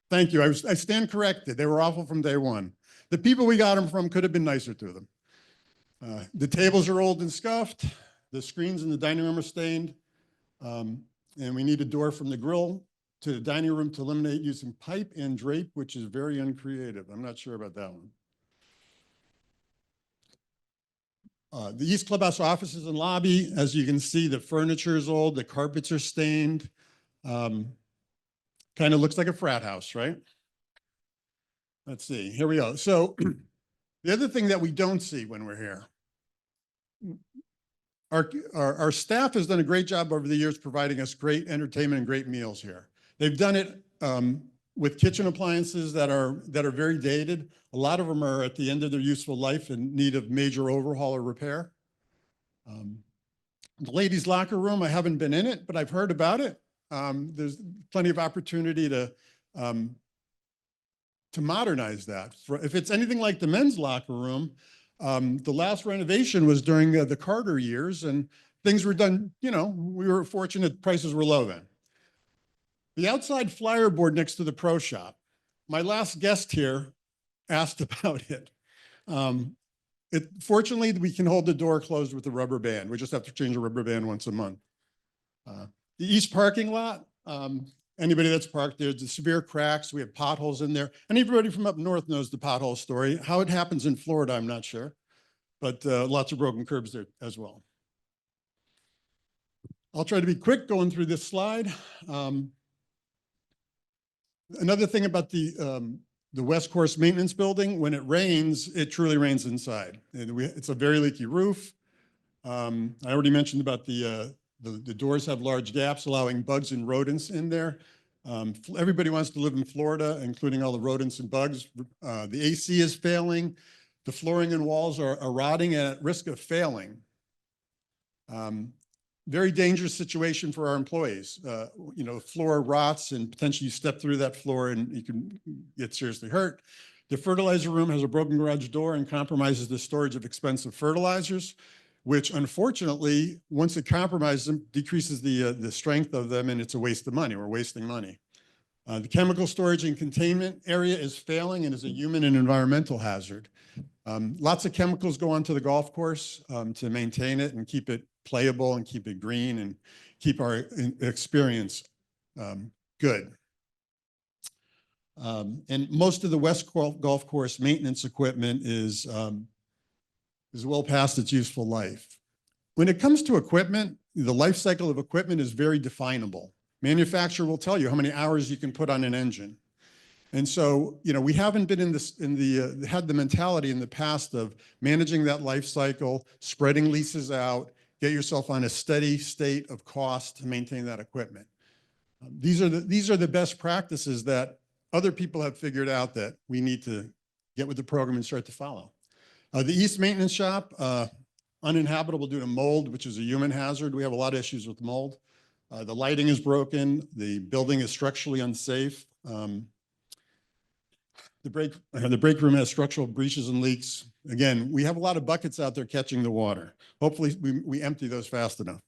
thank you. I stand corrected. They were awful from day one. The people we got them from could have been nicer to them. The tables are old and scuffed. The screens in the dining room are stained. And we need a door from the grill to the dining room to eliminate using pipe and drape, which is very uncreative. I'm not sure about that one. The East Clubhouse offices and lobby, as you can see, the furniture is old, the carpets are stained. Kind of looks like a frat house, right? Let's see, here we go. So the other thing that we don't see when we're here, our staff has done a great job over the years providing us great entertainment and great meals here. They've done it with kitchen appliances that are very dated. A lot of them are at the end of their useful life and need of major overhaul or repair. The ladies' locker room, I haven't been in it, but I've heard about it. There's plenty of opportunity to modernize that. If it's anything like the men's locker room, the last renovation was during the Carter years and things were done, you know, we were fortunate prices were low then. The outside flyer board next to the pro shop, my last guest here asked about it. Fortunately, we can hold the door closed with a rubber band. We just have to change a rubber band once a month. The east parking lot, anybody that's parked there, the severe cracks, we have potholes in there. And everybody from up north knows the pothole story. How it happens in Florida, I'm not sure, but lots of broken curbs there as well. I'll try to be quick going through this slide. Another thing about the West Course Maintenance Building, when it rains, it truly rains inside. It's a very leaky roof. I already mentioned about the doors have large gaps, allowing bugs and rodents in there. Everybody wants to live in Florida, including all the rodents and bugs. The AC is failing. The flooring and walls are rotting and at risk of failing. Very dangerous situation for our employees. You know, floor rots and potentially you step through that floor and you can get seriously hurt. The fertilizer room has a broken garage door and compromises the storage of expensive fertilizers, which unfortunately, once it compromises them, decreases the strength of them and it's a waste of money. We're wasting money. The chemical storage and containment area is failing and is a human and environmental hazard. Lots of chemicals go onto the golf course to maintain it and keep it playable and keep it green and keep our experience good. And most of the West Golf Course maintenance equipment is well past its useful life. When it comes to equipment, the life cycle of equipment is very definable. Manufacturer will tell you how many hours you can put on an engine. And so, you know, we haven't been had the mentality in the past of managing that life cycle, spreading leases out, get yourself on a steady state of cost to maintain that equipment. These are the best practices that other people have figured out that we need to get with the program and start to follow. The East Maintenance Shop, uninhabitable due to mold, which is a human hazard. We have a lot of issues with mold. The lighting is broken. The building is structurally unsafe. The break room has structural breaches and leaks. Again, we have a lot of buckets out there catching the water. Hopefully we empty those fast enough.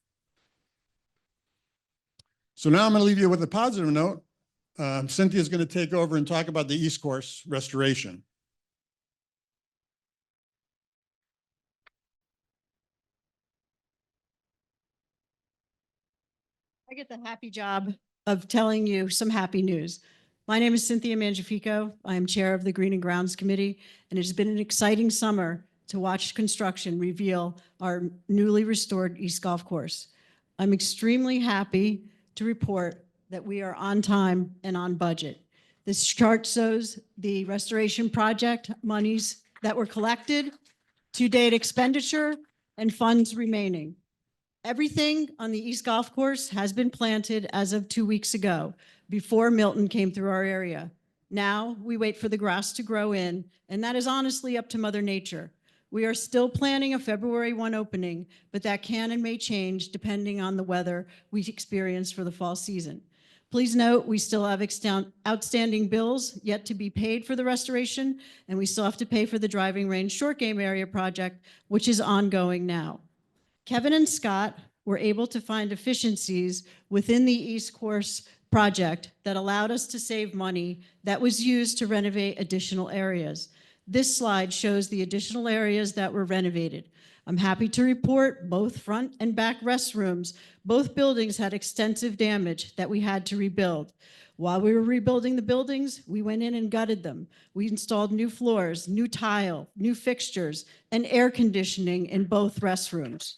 So now I'm going to leave you with a positive note. Cynthia's going to take over and talk about the East Course restoration. I get the happy job of telling you some happy news. My name is Cynthia Mangiafico. I am chair of the Green and Grounds Committee, and it has been an exciting summer to watch construction reveal our newly restored East Golf Course. I'm extremely happy to report that we are on time and on budget. This chart shows the restoration project monies that were collected, to-date expenditure, and funds remaining. Everything on the East Golf Course has been planted as of 2 weeks ago, before Milton came through our area. Now we wait for the grass to grow in, and that is honestly up to Mother Nature. We are still planning a February 1 opening, but that can and may change depending on the weather we experience for the fall season. Please note, we still have outstanding bills yet to be paid for the restoration, and we still have to pay for the driving range short game area project, which is ongoing now. Kevin and Scott were able to find efficiencies within the East Course project that allowed us to save money that was used to renovate additional areas. This slide shows the additional areas that were renovated. I'm happy to report both front and back restrooms. Both buildings had extensive damage that we had to rebuild. While we were rebuilding the buildings, we went in and gutted them. We installed new floors, new tile, new fixtures, and air conditioning in both restrooms.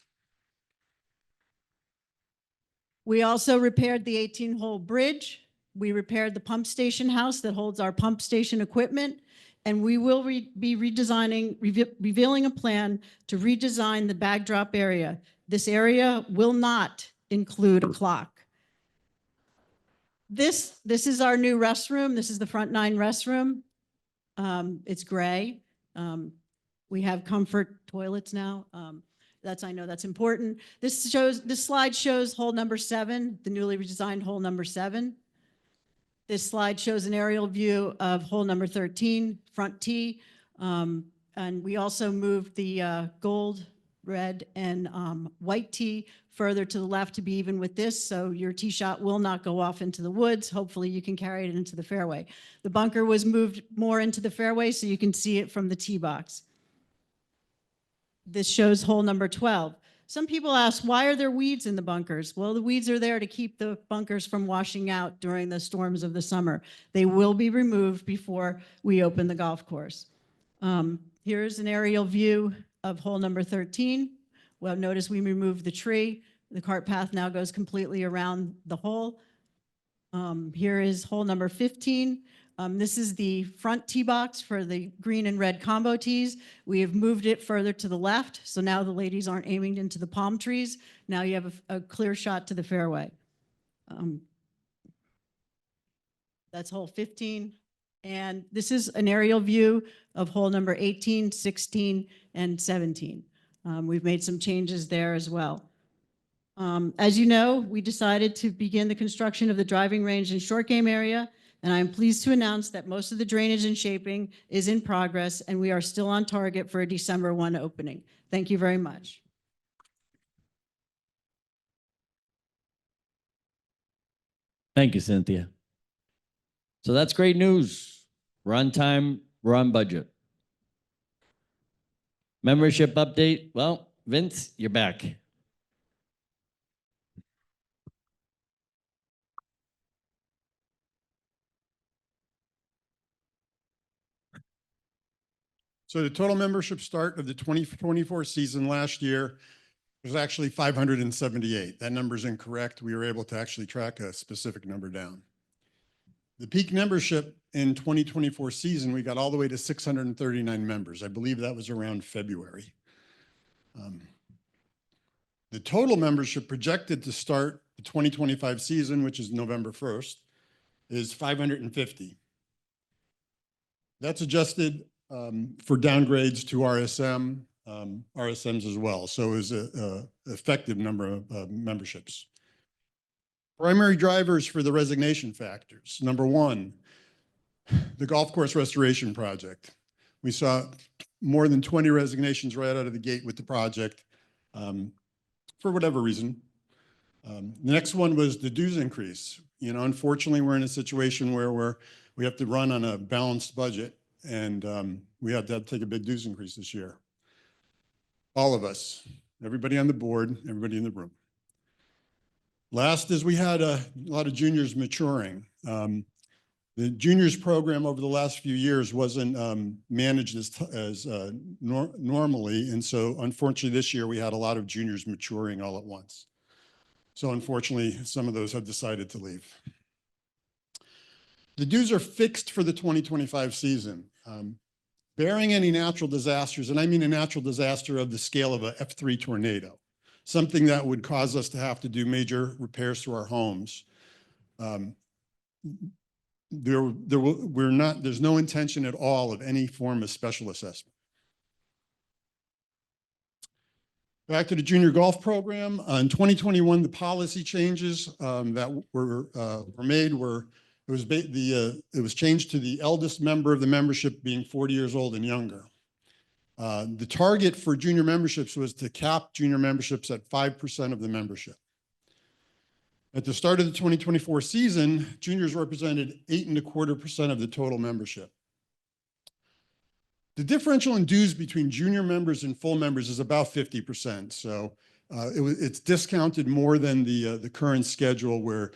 We also repaired the 18-hole bridge. We repaired the pump station house that holds our pump station equipment. And we will be revealing a plan to redesign the bag drop area. This area will not include a clock. This is our new restroom. This is the front 9 restroom. It's gray. We have comfort toilets now. I know that's important. This slide shows hole number 7, the newly redesigned hole number 7. This slide shows an aerial view of hole number 13, front tee. And we also moved the gold, red, and white tee further to the left to be even with this, so your tee shot will not go off into the woods. Hopefully you can carry it into the fairway. The bunker was moved more into the fairway so you can see it from the tee box. This shows hole number 12. Some people ask, why are there weeds in the bunkers? Well, the weeds are there to keep the bunkers from washing out during the storms of the summer. They will be removed before we open the golf course. Here's an aerial view of hole number 13. Well, notice we removed the tree. The cart path now goes completely around the hole. Here is hole number 15. This is the front tee box for the green and red combo tees. We have moved it further to the left, so now the ladies aren't aiming into the palm trees. Now you have a clear shot to the fairway. That's hole 15. And this is an aerial view of hole number 18, 16, and 17. We've made some changes there as well. As you know, we decided to begin the construction of the driving range and short game area. And I'm pleased to announce that most of the drainage and shaping is in progress, and we are still on target for a December 1 opening. Thank you very much. Thank you, Cynthia. So that's great news. We're on time, we're on budget. Membership update. Well, Vince, you're back. So the total membership start of the 2024 season last year was actually 578. That number is incorrect. We were able to actually track a specific number down. The peak membership in 2024 season, we got all the way to 639 members. I believe that was around February. The total membership projected to start the 2025 season, which is November 1st, is 550. That's adjusted for downgrades to RSM, RSMs as well. So it was an effective number of memberships. Primary drivers for the resignation factors. Number 1, the golf course restoration project. We saw more than 20 resignations right out of the gate with the project for whatever reason. The next one was the dues increase. You know, unfortunately, we're in a situation where we have to run on a balanced budget, and we had to take a big dues increase this year. All of us, everybody on the board, everybody in the room. Last is we had a lot of juniors maturing. The juniors program over the last few years wasn't managed as normally, and so unfortunately this year we had a lot of juniors maturing all at once. So unfortunately, some of those have decided to leave. The dues are fixed for the 2025 season. Barring any natural disasters, and I mean a natural disaster of the scale of a F3 tornado, something that would cause us to have to do major repairs to our homes. There's no intention at all of any form of special assessment. Back to the junior golf program. In 2021, the policy changes that were made were it was changed to the eldest member of the membership being 40 years old and younger. The target for junior memberships was to cap junior memberships at 5% of the membership. At the start of the 2024 season, juniors represented 8.25% of the total membership. The differential in dues between junior members and full members is about 50%. So it's discounted more than the current schedule where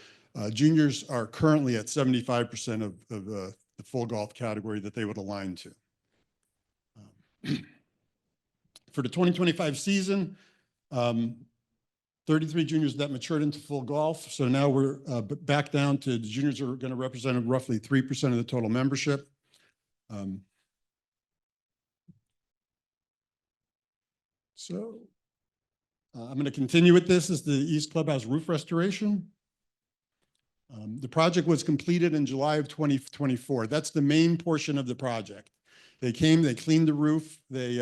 juniors are currently at 75% of the full golf category that they would align to. For the 2025 season, 33 juniors that matured into full golf. So now we're back down to the juniors are going to represent roughly 3% of the total membership. I'm going to continue with this. This is the East Clubhouse roof restoration. The project was completed in July of 2024. That's the main portion of the project. They came, they cleaned the roof, they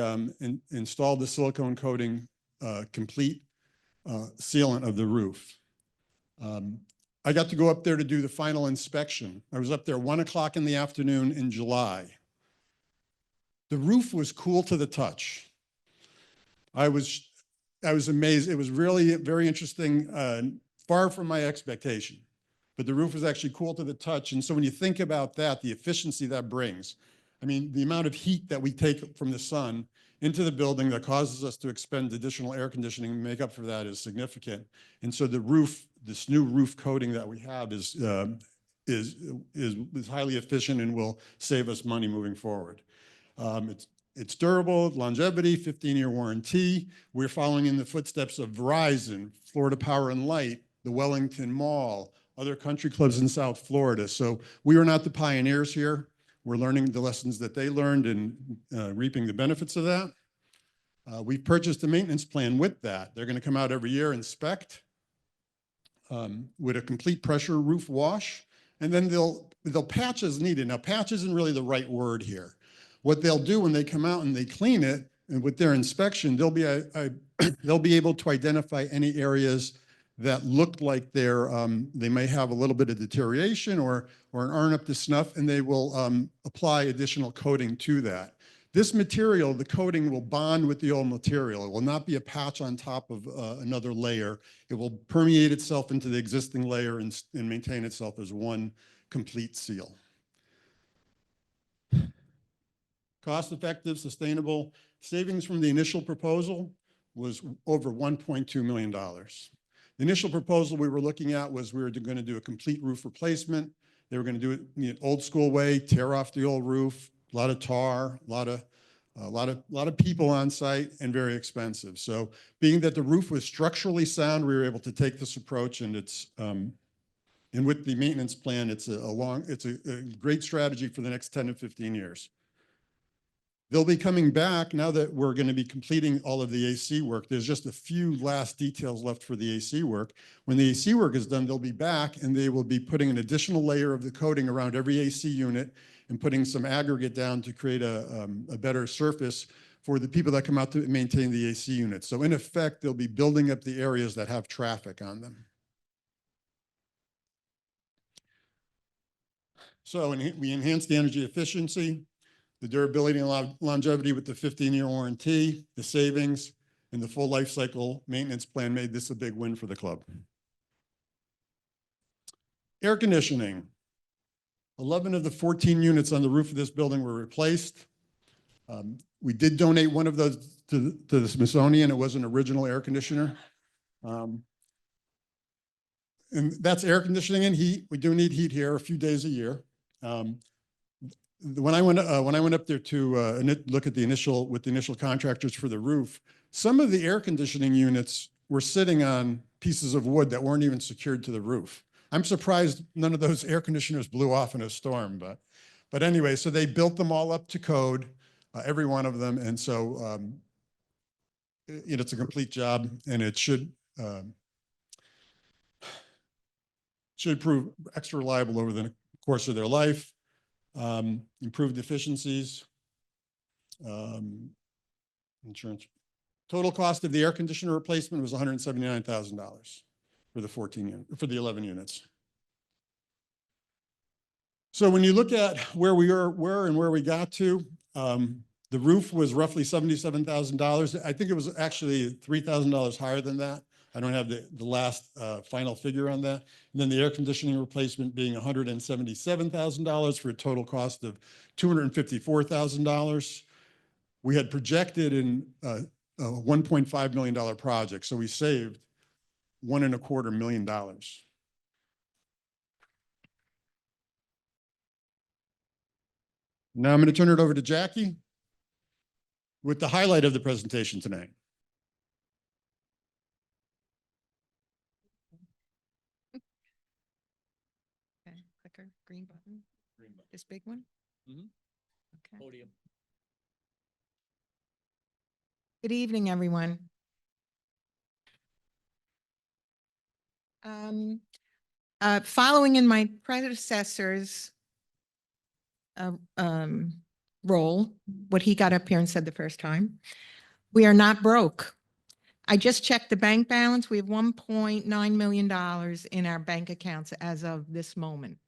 installed the silicone coating, complete sealant of the roof. I got to go up there to do the final inspection. I was up there 1 o'clock in the afternoon in July. The roof was cool to the touch. I was amazed. It was really very interesting, far from my expectation. But the roof was actually cool to the touch. And so when you think about that, the efficiency that brings, I mean, the amount of heat that we take from the sun into the building that causes us to expend additional air conditioning and make up for that is significant. And so the roof, this new roof coating that we have is highly efficient and will save us money moving forward. It's durable, longevity, 15-year warranty. We're following in the footsteps of Verizon, Florida Power and Light, the Wellington Mall, other country clubs in South Florida. So we are not the pioneers here. We're learning the lessons that they learned and reaping the benefits of that. We've purchased a maintenance plan with that. They're going to come out every year, inspect with a complete pressure roof wash, and then they'll patch as needed. Now, patch isn't really the right word here. What they'll do when they come out and they clean it, and with their inspection, they'll be able to identify any areas that look like they may have a little bit of deterioration or aren't up to snuff, and they will apply additional coating to that. This material, the coating, will bond with the old material. It will not be a patch on top of another layer. It will permeate itself into the existing layer and maintain itself as one complete seal. Cost-effective, sustainable savings from the initial proposal was over $1.2 million. The initial proposal we were looking at was we were going to do a complete roof replacement. They were going to do it the old school way, tear off the old roof, a lot of tar, a lot of people on site, and very expensive. So being that the roof was structurally sound, we were able to take this approach, and and with the maintenance plan, it's a great strategy for the next 10 to 15 years. They'll be coming back now that we're going to be completing all of the AC work. There's just a few last details left for the AC work. When the AC work is done, they'll be back and they will be putting an additional layer of the coating around every AC unit and putting some aggregate down to create a better surface for the people that come out to maintain the AC units. So in effect, they'll be building up the areas that have traffic on them. So we enhanced the energy efficiency, the durability and longevity with the 15-year warranty, the savings, and the full life cycle maintenance plan made this a big win for the club. Air conditioning. 11 of the 14 units on the roof of this building were replaced. We did donate one of those to the Smithsonian. It was an original air conditioner. And that's air conditioning and heat. We do need heat here a few days a year. When I went up there to look at the initial contractors for the roof, some of the air conditioning units were sitting on pieces of wood that weren't even secured to the roof. I'm surprised none of those air conditioners blew off in a storm, but anyway, so they built them all up to code, every one of them. And so, it's a complete job, and it should prove extra reliable over the course of their life, improved efficiencies, insurance. Total cost of the air conditioner replacement was $179,000 for the 11 units. So when you look at where we were and where we got to, the roof was roughly $77,000. I think it was actually $3,000 higher than that. I don't have the last final figure on that. And then the air conditioning replacement being $177,000 for a total cost of $254,000. We had projected in a $1.5 million project, so we saved $1.25 million. Now I'm going to turn it over to Jackie with the highlight of the presentation tonight. Okay, clicker, green button, this big one? Mhm. Okay. Podium. Good evening, everyone. Following in my predecessor's role, what he got up here and said the first time, we are not broke. I just checked the bank balance. We have $1.9 million in our bank accounts as of this moment.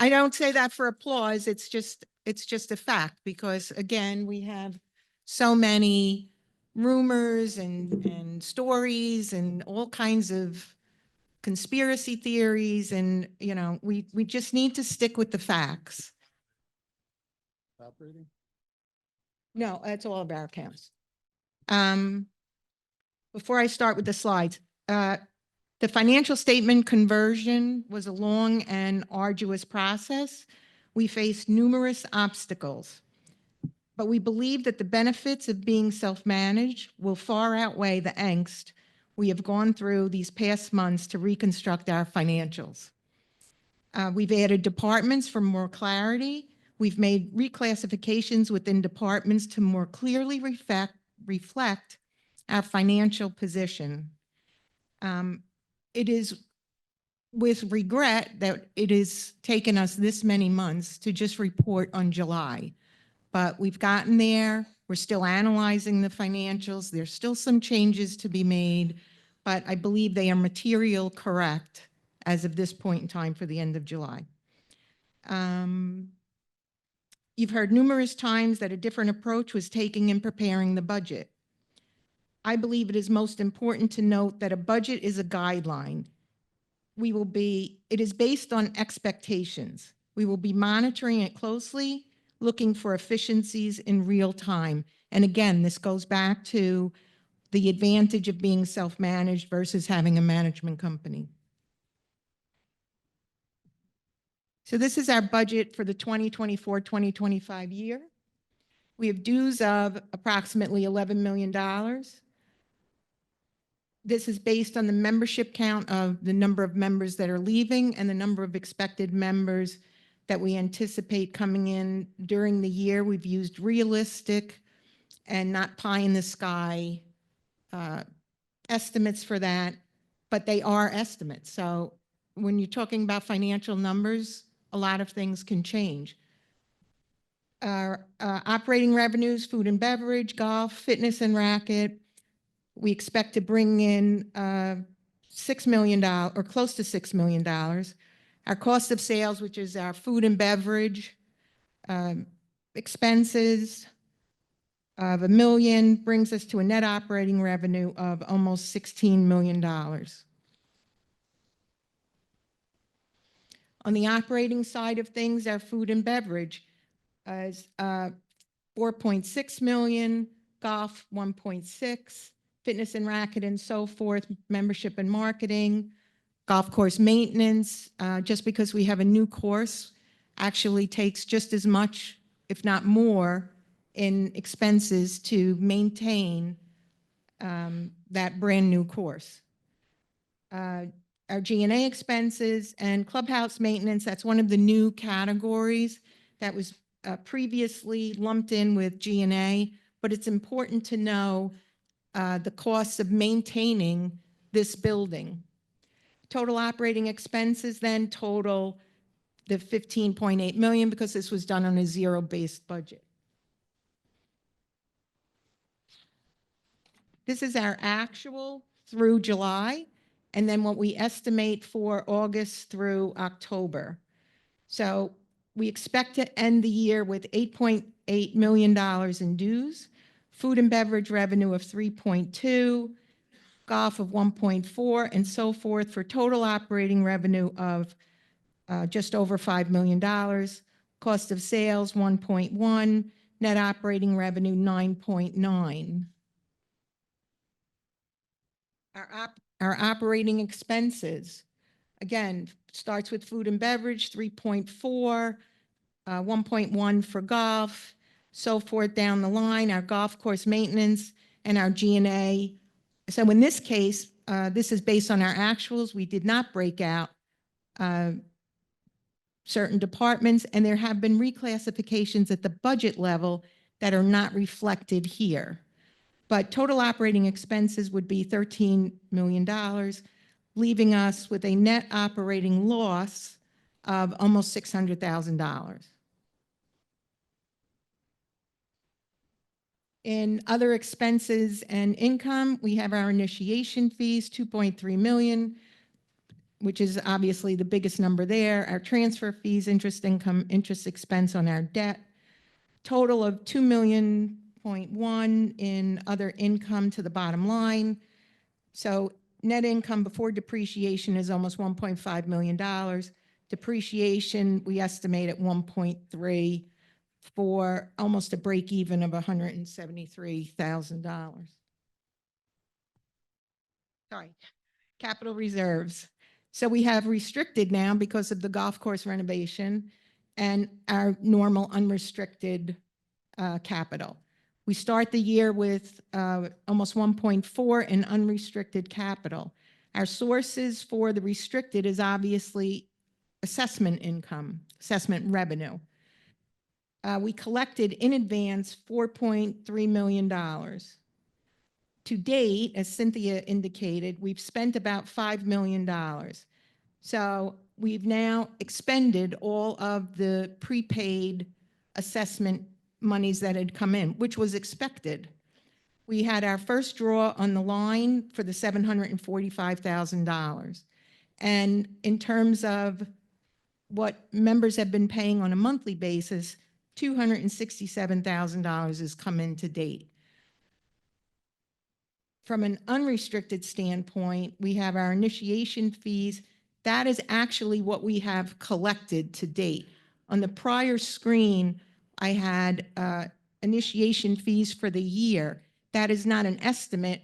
I don't say that for applause. It's just a fact, because again, we have so many rumors and stories and all kinds of conspiracy theories, and we just need to stick with the facts. Operating? No, it's all of our accounts. Before I start with the slides, the financial statement conversion was a long and arduous process. We faced numerous obstacles, but we believe that the benefits of being self-managed will far outweigh the angst we have gone through these past months to reconstruct our financials. We've added departments for more clarity. We've made reclassifications within departments to more clearly reflect our financial position. It is with regret that it has taken us this many months to just report on July, but we've gotten there. We're still analyzing the financials. There's still some changes to be made, but I believe they are material correct as of this point in time for the end of July. You've heard numerous times that a different approach was taken in preparing the budget. I believe it is most important to note that a budget is a guideline. It is based on expectations. We will be monitoring it closely, looking for efficiencies in real time. And again, this goes back to the advantage of being self-managed versus having a management company. So this is our budget for the 2024-2025 year. We have dues of approximately $11 million. This is based on the membership count of the number of members that are leaving and the number of expected members that we anticipate coming in during the year. We've used realistic and not pie in the sky estimates for that, but they are estimates. So when you're talking about financial numbers, a lot of things can change. Our operating revenues, food and beverage, golf, fitness and racket, we expect to bring in $6 million or close to $6 million. Our cost of sales, which is our food and beverage expenses of $1 million, brings us to a net operating revenue of almost $16 million. On the operating side of things, our food and beverage is $4.6 million, golf 1.6, fitness and racket and so forth, membership and marketing, golf course maintenance. Just because we have a new course actually takes just as much, if not more, in expenses to maintain that brand new course. Our G&A expenses and clubhouse maintenance, that's one of the new categories that was previously lumped in with G&A, but it's important to know the costs of maintaining this building. Total operating expenses then total the 15.8 million because this was done on a zero-based budget. This is our actual through July, and then what we estimate for August through October. So we expect to end the year with $8.8 million in dues, food and beverage revenue of 3.2, golf of 1.4, and so forth, for total operating revenue of just over $5 million, cost of sales 1.1, net operating revenue 9.9. Our operating expenses, again, starts with food and beverage, 3.4, 1.1 for golf, so forth down the line, our golf course maintenance, and our G&A. So in this case, this is based on our actuals. We did not break out certain departments, and there have been reclassifications at the budget level that are not reflected here. But total operating expenses would be $13 million, leaving us with a net operating loss of almost $600,000. In other expenses and income, we have our initiation fees, 2.3 million, which is obviously the biggest number there. Our transfer fees, interest income, interest expense on our debt, total of 2.1 million in other income to the bottom line. So net income before depreciation is almost $1.5 million. Depreciation, we estimate at 1.3 for almost a break even of $173,000. Sorry, capital reserves. So we have restricted now because of the golf course renovation and our normal unrestricted capital. We start the year with almost 1.4 in unrestricted capital. Our sources for the restricted is obviously assessment income, assessment revenue. We collected in advance $4.3 million. To date, as Cynthia indicated, we've spent about $5 million. So we've now expended all of the prepaid assessment monies that had come in, which was expected. We had our first draw on the line for the $745,000. And in terms of what members have been paying on a monthly basis, $267,000 has come in to date. From an unrestricted standpoint, we have our initiation fees. That is actually what we have collected to date. On the prior screen, I had initiation fees for the year. That is not an estimate.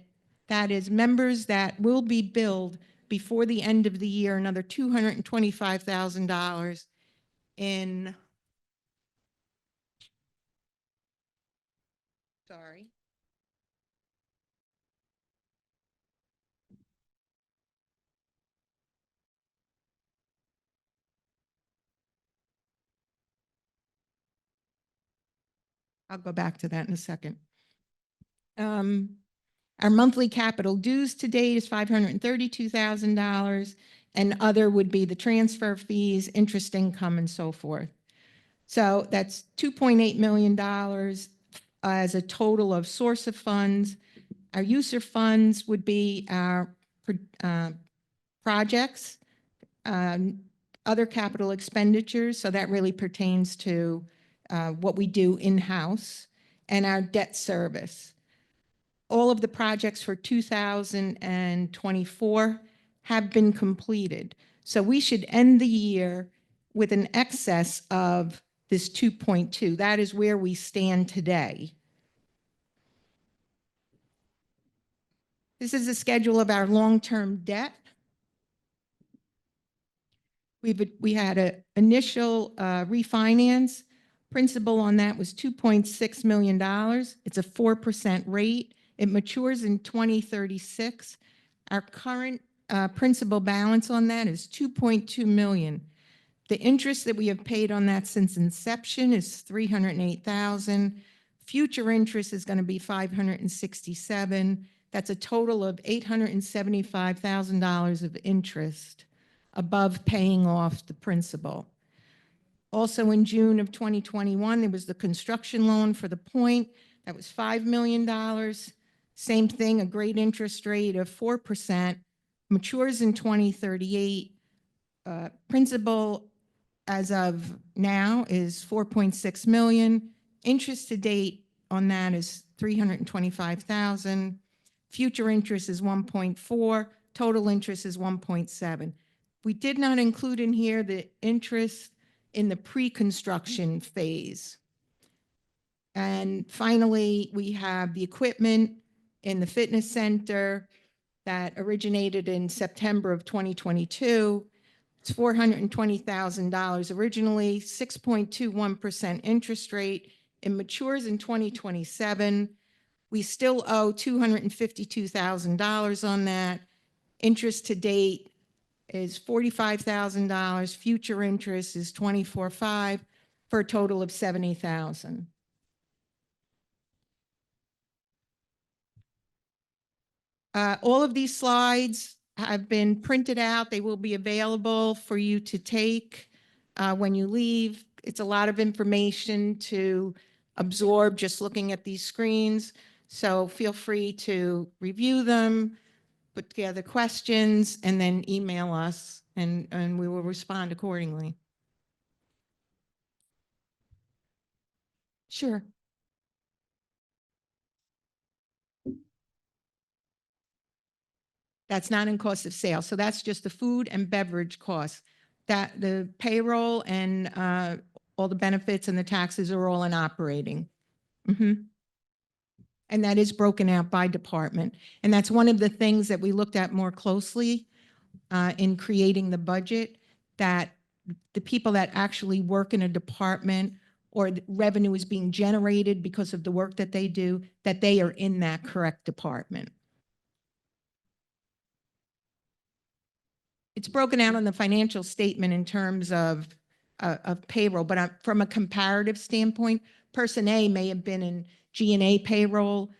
That is members that will be billed before the end of the year, another $225,000 in, sorry. I'll go back to that in a second. Our monthly capital dues to date is $532,000, and other would be the transfer fees, interest income, and so forth. So that's $2.8 million as a total of source of funds. Our use of funds would be our projects, other capital expenditures, so that really pertains to what we do in-house, and our debt service. All of the projects for 2024 have been completed. So we should end the year with an excess of this 2.2. That is where we stand today. This is a schedule of our long-term debt. We had an initial refinance. Principal on that was $2.6 million. It's a 4% rate. It matures in 2036. Our current principal balance on that is 2.2 million. The interest that we have paid on that since inception is 308,000. Future interest is going to be 567. That's a total of $875,000 of interest above paying off the principal. Also in June of 2021, there was the construction loan for the Point. That was $5 million. Same thing, a great interest rate of 4%, matures in 2038. Principal as of now is 4.6 million. Interest to date on that is 325,000. Future interest is 1.4. Total interest is 1.7. We did not include in here the interest in the pre-construction phase. And finally, we have the equipment in the fitness center that originated in September of 2022. It's $420,000 originally, 6.21% interest rate. It matures in 2027. We still owe $252,000 on that. Interest to date is $45,000. Future interest is $24,500 for a total of $70,000. All of these slides have been printed out. They will be available for you to take when you leave. It's a lot of information to absorb just looking at these screens. So feel free to review them, put together questions, and then email us, and we will respond accordingly. Sure. That's not in cost of sale. So that's just the food and beverage costs. That the payroll and all the benefits and the taxes are all in operating. And that is broken out by department. And that's one of the things that we looked at more closely in creating the budget, that the people that actually work in a department or the revenue is being generated because of the work that they do, that they are in that correct department. It's broken out on the financial statement in terms of payroll, but from a comparative standpoint, person A may have been in G&A payroll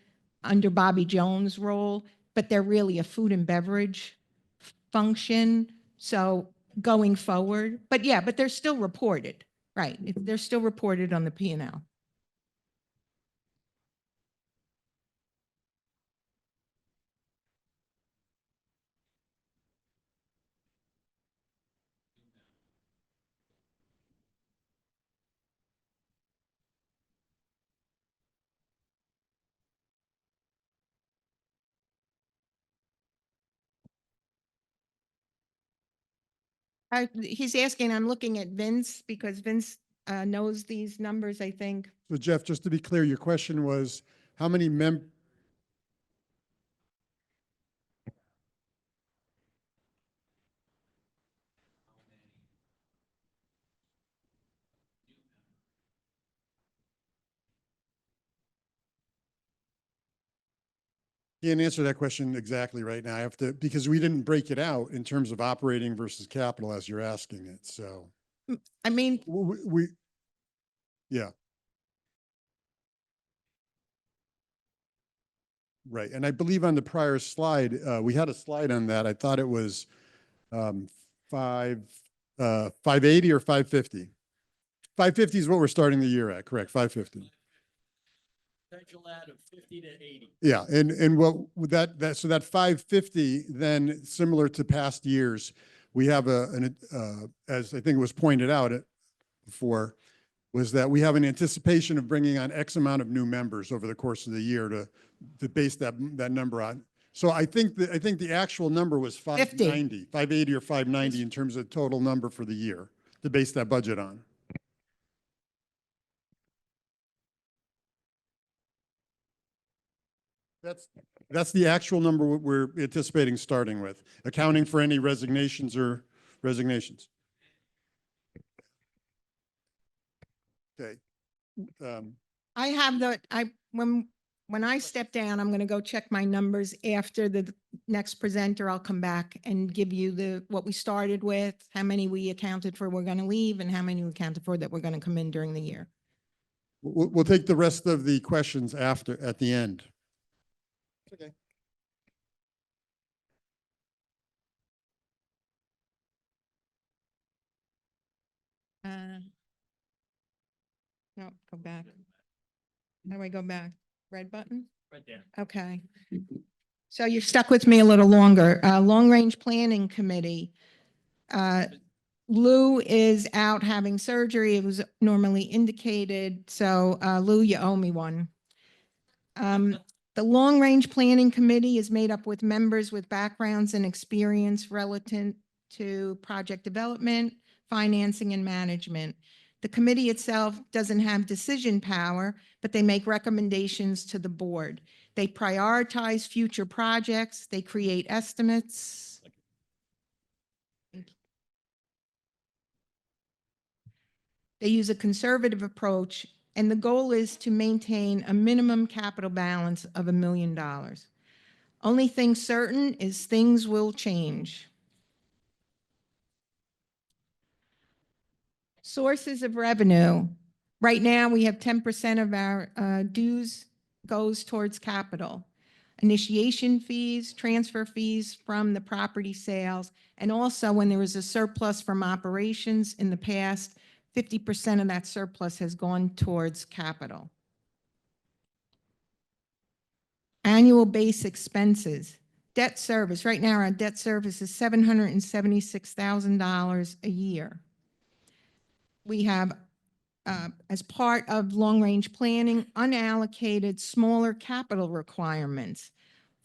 under Bobby Jones' role, but they're really a food and beverage function. So going forward, but yeah, but they're still reported, right? They're still reported on the P&L. He's asking, I'm looking at Vince because Vince knows these numbers, I think. So Jeff, just to be clear, your question was how many Can't answer that question exactly right now. I have to, because we didn't break it out in terms of operating versus capital as you're asking it. So I mean, yeah. Right. And I believe on the prior slide, we had a slide on that. I thought it was 580 or 550. 550 is what we're starting the year at, correct? 550. Potential add of 50 to 80. Yeah, and what with that so that 550, then similar to past years, we have as I think it was pointed out before, was that we have an anticipation of bringing on X amount of new members over the course of the year to base that number on. So I think the actual number was 590, 580 or 590 in terms of total number for the year to base that budget on. That's the actual number we're anticipating starting with, accounting for any resignations or resignations. Okay. I have when when I step down, I'm going to go check my numbers after the next presenter. I'll come back and give you what we started with, how many we accounted for we're going to leave, and how many we accounted for that we're going to come in during the year. We'll take the rest of the questions at the end. Okay. No, go back. How do I go back? Red button? Right there. Okay. So you're stuck with me a little longer. Long Range Planning Committee. Lou is out having surgery. It was normally indicated. So Lou, you owe me one. The Long Range Planning Committee is made up with members with backgrounds and experience relative to project development, financing, and management. The committee itself doesn't have decision power, but they make recommendations to the board. They prioritize future projects. They create estimates. They use a conservative approach, and the goal is to maintain a minimum capital balance of $1 million. Only thing certain is things will change. Sources of revenue. Right now, we have 10% of our dues goes towards capital. Initiation fees, transfer fees from the property sales, and also when there was a surplus from operations in the past, 50% of that surplus has gone towards capital. Annual base expenses. Debt service. Right now, our debt service is $776,000 a year. We have, as part of long-range planning, unallocated smaller capital requirements.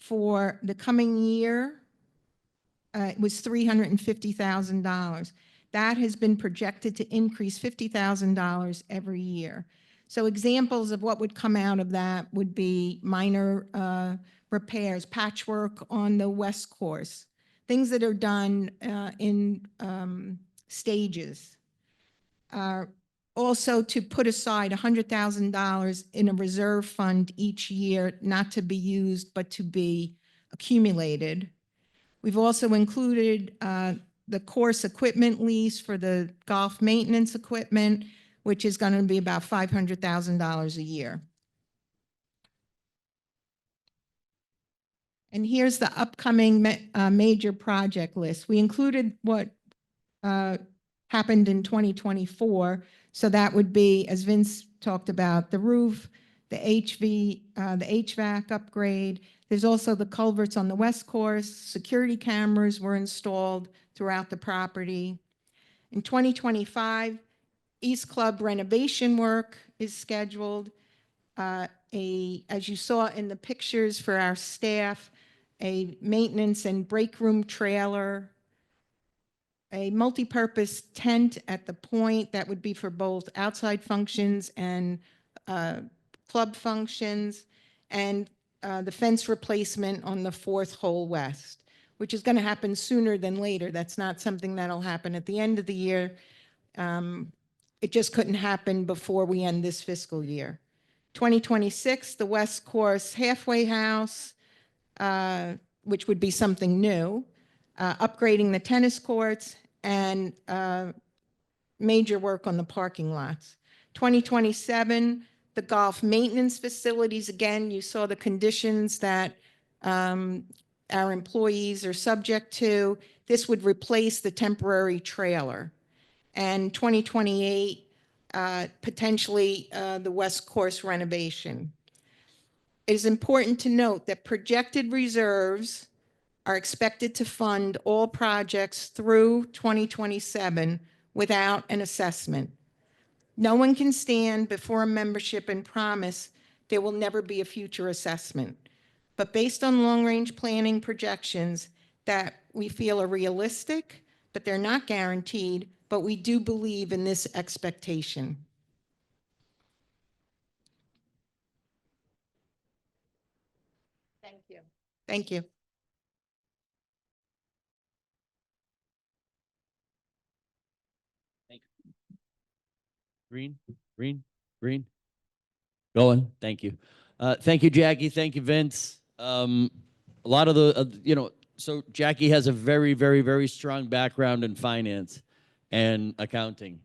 For the coming year, it was $350,000. That has been projected to increase $50,000 every year. So examples of what would come out of that would be minor repairs, patchwork on the West Course, things that are done in stages. Also to put aside $100,000 in a reserve fund each year, not to be used, but to be accumulated. We've also included the course equipment lease for the golf maintenance equipment, which is going to be about $500,000 a year. And here's the upcoming major project list. We included what happened in 2024. So that would be, as Vince talked about, the roof, the HVAC upgrade. There's also the culverts on the West Course. Security cameras were installed throughout the property. In 2025, East Club renovation work is scheduled. As you saw in the pictures for our staff, a maintenance and break room trailer, a multi-purpose tent at the point that would be for both outside functions and club functions, and the fence replacement on the fourth hole west, which is going to happen sooner than later. That's not something that'll happen at the end of the year. It just couldn't happen before we end this fiscal year. 2026, the West Course halfway house, which would be something new, upgrading the tennis courts, and major work on the parking lots. 2027, the golf maintenance facilities. Again, you saw the conditions that our employees are subject to. This would replace the temporary trailer. And 2028, potentially the West Course renovation. It is important to note that projected reserves are expected to fund all projects through 2027 without an assessment. No one can stand before a membership and promise there will never be a future assessment. But based on long-range planning projections that we feel are realistic, but they're not guaranteed, but we do believe in this expectation. Thank you. Thank you. Green. Going. Thank you. Thank you, Jackie. Thank you, Vince. A lot of the, so Jackie has a very, very, very strong background in finance and accounting.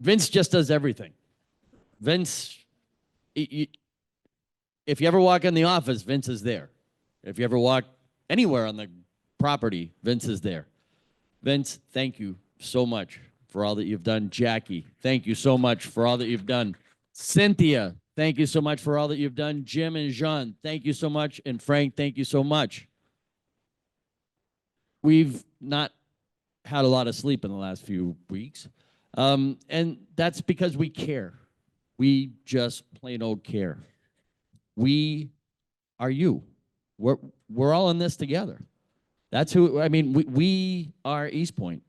Vince just does everything. Vince, if you ever walk in the office, Vince is there. If you ever walk anywhere on the property, Vince is there. Vince, thank you so much for all that you've done. Jackie, thank you so much for all that you've done. Cynthia, thank you so much for all that you've done. Jim and Jean, thank you so much. And Frank, thank you so much. We've not had a lot of sleep in the last few weeks. And that's because we care. We just plain old care. We are you. We're all in this together. That's who, I mean, we are East Point,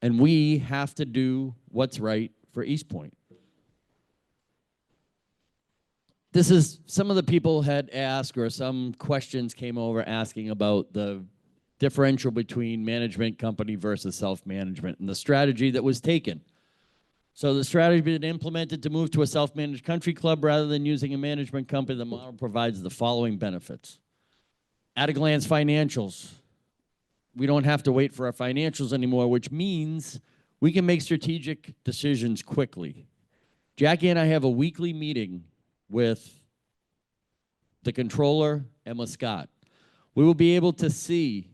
and we have to do what's right for East Point. This is, some of the people had asked, or some questions came over asking about the differential between management company versus self-management and the strategy that was taken. So the strategy been implemented to move to a self-managed country club rather than using a management company. The model provides the following benefits. At a glance financials. We don't have to wait for our financials anymore, which means we can make strategic decisions quickly. Jackie and I have a weekly meeting with the controller and with Scott. We will be able to see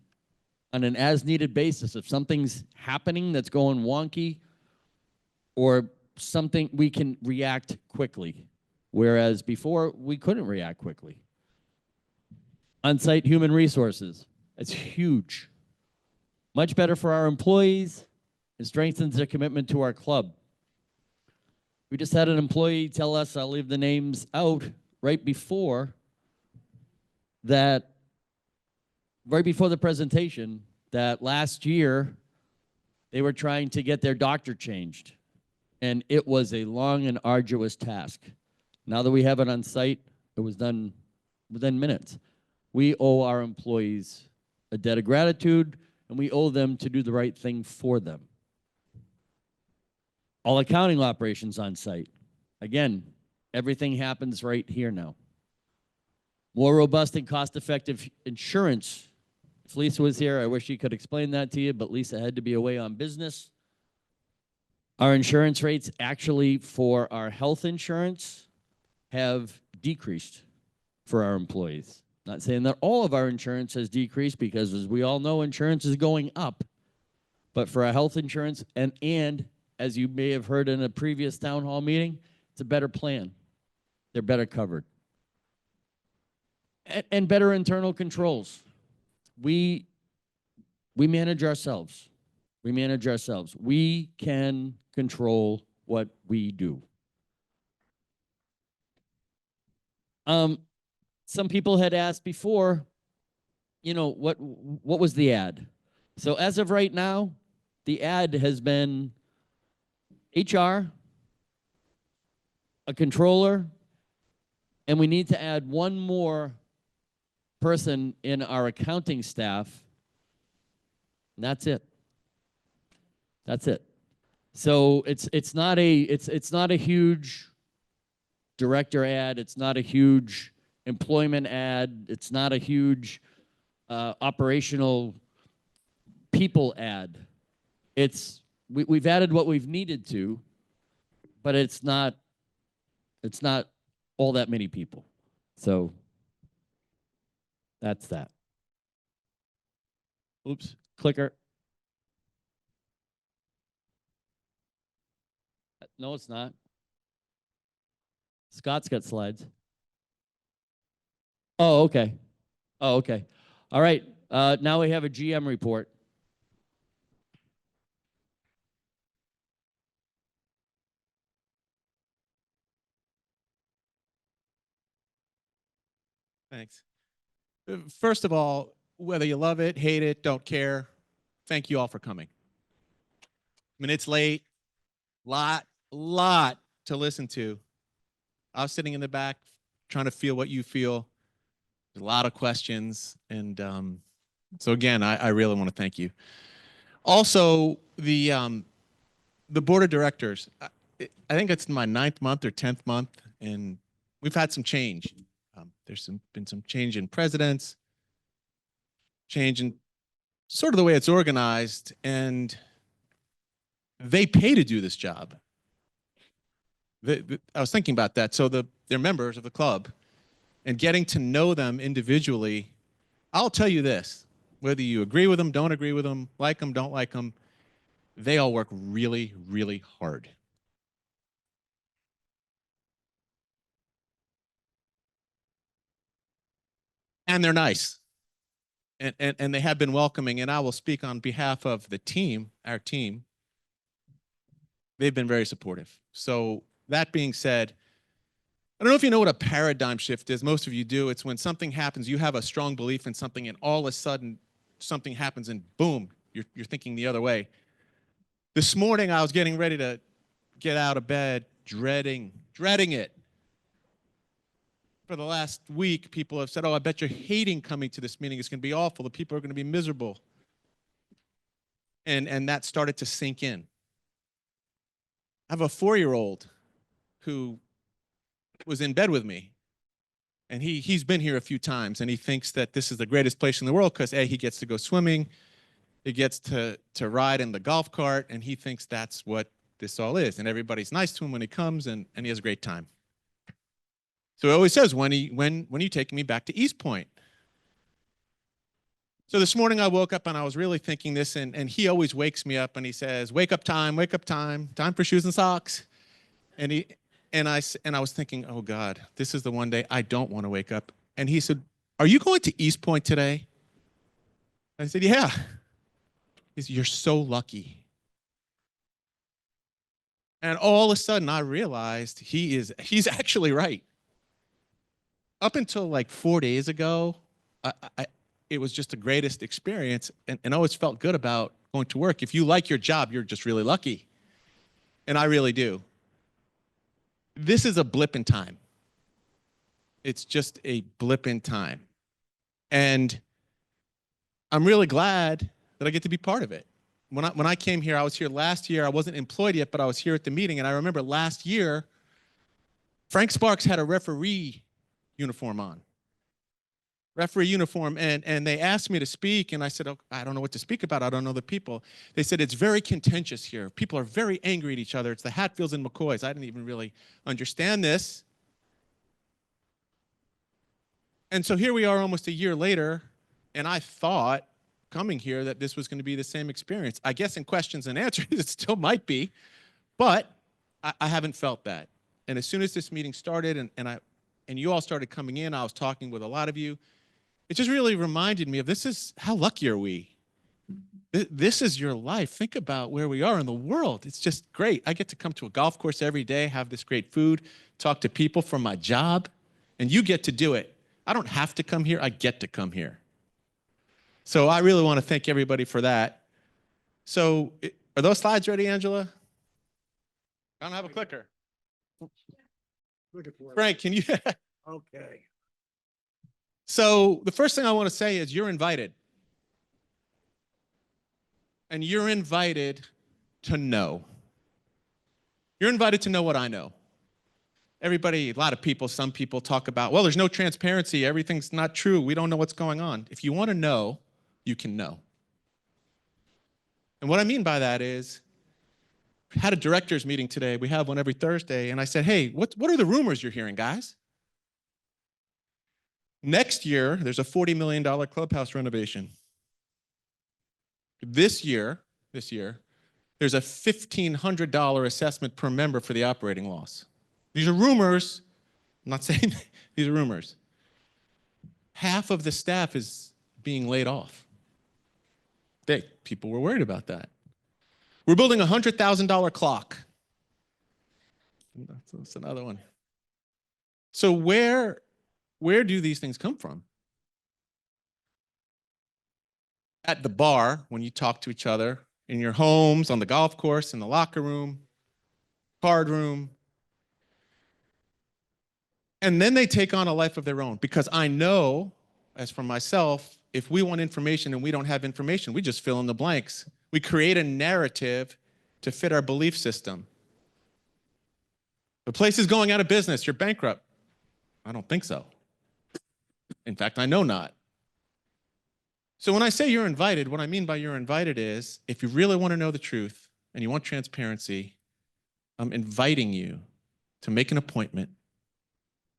on an as-needed basis if something's happening that's going wonky or something, we can react quickly, whereas before we couldn't react quickly. On-site human resources, it's huge. Much better for our employees. It strengthens their commitment to our club. We just had an employee tell us, I'll leave the names out, right before the presentation, that last year they were trying to get their doctor changed. And it was a long and arduous task. Now that we have it on site, it was done within minutes. We owe our employees a debt of gratitude, and we owe them to do the right thing for them. All accounting operations on site. Again, everything happens right here now. More robust and cost-effective insurance. If Lisa was here, I wish she could explain that to you, but Lisa had to be away on business. Our insurance rates actually for our health insurance have decreased for our employees. Not saying that all of our insurance has decreased, because as we all know, insurance is going up. But for our health insurance, and as you may have heard in a previous town hall meeting, it's a better plan. They're better covered. And better internal controls. We manage ourselves. We manage ourselves. We can control what we do. Some people had asked before, what was the ad? So as of right now, the ad has been HR, a controller, and we need to add one more person in our accounting staff. And that's it. That's it. So it's not a huge director ad. It's not a huge employment ad. It's not a huge operational people ad. We've added what we've needed to, but it's not all that many people. So that's that. Oops, clicker. No, it's not. Scott's got slides. Oh, okay. Oh, okay. All right. Now we have a GM report. Thanks. First of all, whether you love it, hate it, don't care, thank you all for coming. I mean, it's late, lot to listen to. I was sitting in the back trying to feel what you feel. There's a lot of questions. And so again, I really want to thank you. Also, the board of directors, I think it's my 9th month or 10th month, and we've had some change. There's been some change in presidents, change in sort of the way it's organized, and they pay to do this job. I was thinking about that. So they're members of the club, and getting to know them individually, I'll tell you this, whether you agree with them, don't agree with them, like them, don't like them, they all work really, really hard. And they're nice. And they have been welcoming. And I will speak on behalf of the team, our team. They've been very supportive. So that being said, I don't know if you know what a paradigm shift is. Most of you do. It's when something happens, you have a strong belief in something, and all of a sudden something happens and boom, you're thinking the other way. This morning I was getting ready to get out of bed, dreading it. For the last week, people have said, oh, I bet you're hating coming to this meeting. It's going to be awful. The people are going to be miserable. And that started to sink in. I have a 4-year-old who was in bed with me. And he's been here a few times, and he thinks that this is the greatest place in the world because, A, he gets to go swimming, he gets to ride in the golf cart, and he thinks that's what this all is. And everybody's nice to him when he comes, and he has a great time. So he always says, when are you taking me back to East Point? So this morning I woke up and I was really thinking this, and he always wakes me up and he says, wake up time, time for shoes and socks. And I was thinking, oh God, this is the one day I don't want to wake up. And he said, are you going to East Point today? I said, yeah. He said, you're so lucky. And all of a sudden I realized he's actually right. Up until like 4 days ago, it was just the greatest experience, and I always felt good about going to work. If you like your job, you're just really lucky. And I really do. This is a blip in time. It's just a blip in time. And I'm really glad that I get to be part of it. When I came here, I was here last year. I wasn't employed yet, but I was here at the meeting. And I remember last year, Frank Sparks had a referee uniform on. Referee uniform, and they asked me to speak, and I said, oh, I don't know what to speak about. I don't know the people. They said, it's very contentious here. People are very angry at each other. It's the Hatfields and McCoys. I didn't even really understand this. And so here we are almost a year later, and I thought, coming here, that this was going to be the same experience. I guess in questions and answers, it still might be, but I haven't felt that. And as soon as this meeting started, and you all started coming in, I was talking with a lot of you, it just really reminded me of how lucky are we? This is your life. Think about where we are in the world. It's just great. I get to come to a golf course every day, have this great food, talk to people from my job, and you get to do it. I don't have to come here. I get to come here. So I really want to thank everybody for that. So are those slides ready, Angela? I don't have a clicker. Frank, can you? Okay. So the first thing I want to say is you're invited. And you're invited to know. You're invited to know what I know. Everybody, a lot of people, some people talk about, well, there's no transparency. Everything's not true. We don't know what's going on. If you want to know, you can know. And what I mean by that is, we had a directors meeting today. We have one every Thursday. And I said, hey, what are the rumors you're hearing, guys? Next year, there's a $40 million clubhouse renovation. This year, there's a $1,500 assessment per member for the operating loss. These are rumors. I'm not saying these are rumors. Half of the staff is being laid off. People were worried about that. We're building a $100,000 clock. That's another one. So where do these things come from? At the bar, when you talk to each other, in your homes, on the golf course, in the locker room, card room. And then they take on a life of their own, because I know, as for myself, if we want information and we don't have information, we just fill in the blanks. We create a narrative to fit our belief system. The place is going out of business, you're bankrupt. I don't think so. In fact, I know not. So when I say you're invited, what I mean by you're invited is if you really want to know the truth and you want transparency, I'm inviting you to make an appointment.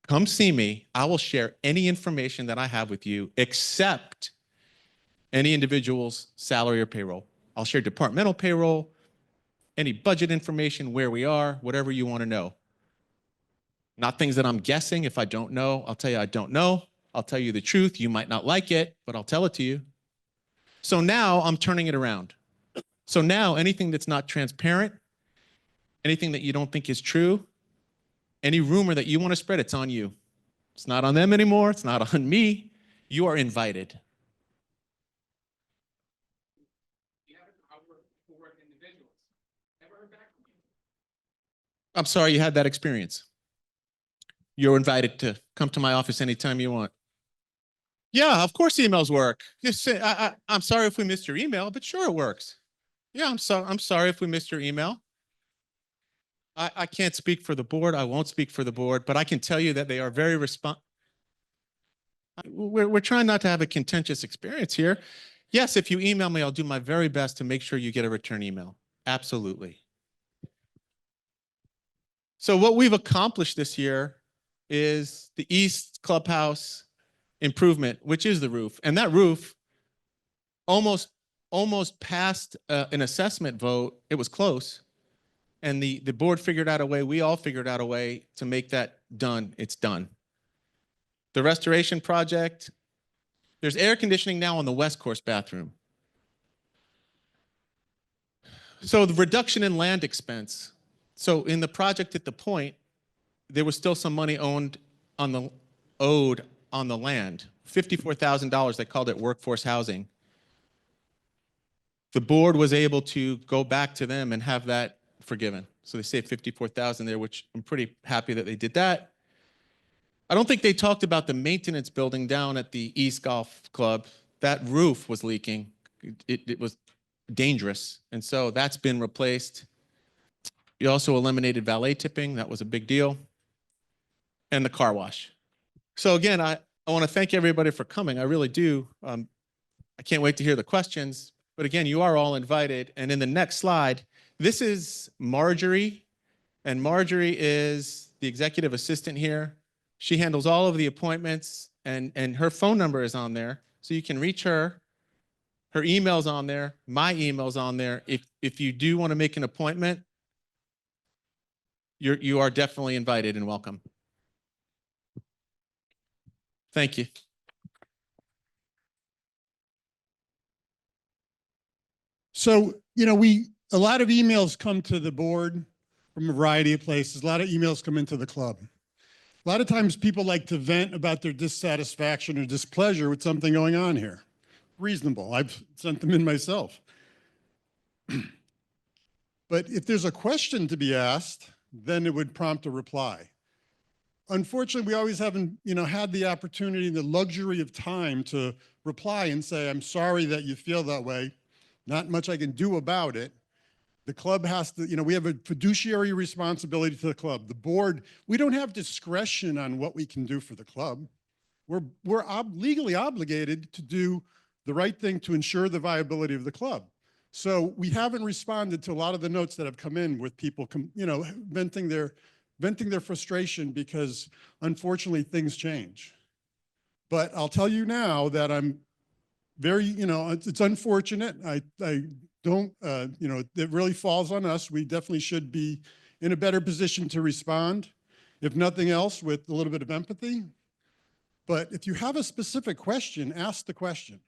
Come see me. I will share any information that I have with you except any individual's salary or payroll. I'll share departmental payroll, any budget information, where we are, whatever you want to know. Not things that I'm guessing. If I don't know, I'll tell you I don't know. I'll tell you the truth. You might not like it, but I'll tell it to you. So now I'm turning it around. So now anything that's not transparent, anything that you don't think is true, any rumor that you want to spread, it's on you. It's not on them anymore. It's not on me. You are invited. I'm sorry you had that experience. You're invited to come to my office anytime you want. Yeah, of course emails work. Just say, I'm sorry if we missed your email, but sure it works. Yeah, I'm sorry if we missed your email. I can't speak for the board. I won't speak for the board, but I can tell you that they are very we're trying not to have a contentious experience here. Yes, if you email me, I'll do my very best to make sure you get a return email. Absolutely. So what we've accomplished this year is the East Clubhouse improvement, which is the roof. And that roof almost passed an assessment vote. It was close. And the board figured out a way, we all figured out a way to make that done. It's done. The restoration project, there's air conditioning now on the West Course bathroom. So the reduction in land expense. So in the project at the Point, there was still some money owed on the land, $54,000. They called it workforce housing. The board was able to go back to them and have that forgiven. So they saved $54,000 there, which I'm pretty happy that they did that. I don't think they talked about the maintenance building down at the East Golf Club. That roof was leaking. It was dangerous. And so that's been replaced. You also eliminated valet tipping. That was a big deal. And the car wash. So again, I want to thank everybody for coming. I really do. I can't wait to hear the questions. But again, you are all invited. And in the next slide, this is Marjorie. And Marjorie is the executive assistant here. She handles all of the appointments, and her phone number is on there. So you can reach her. Her email's on there. My email's on there. If you do want to make an appointment, you are definitely invited and welcome. Thank you. So, you know, a lot of emails come to the board from a variety of places. A lot of emails come into the club. A lot of times people like to vent about their dissatisfaction or displeasure with something going on here. Reasonable. I've sent them in myself. But if there's a question to be asked, then it would prompt a reply. Unfortunately, we always haven't, had the opportunity and the luxury of time to reply and say, I'm sorry that you feel that way. Not much I can do about it. The club has to, we have a fiduciary responsibility to the club. The board, we don't have discretion on what we can do for the club. We're legally obligated to do the right thing to ensure the viability of the club. So we haven't responded to a lot of the notes that have come in with people, venting their frustration because unfortunately things change. But I'll tell you now that I'm very, it's unfortunate. I don't, it really falls on us. We definitely should be in a better position to respond, if nothing else, with a little bit of empathy. But if you have a specific question, ask the question.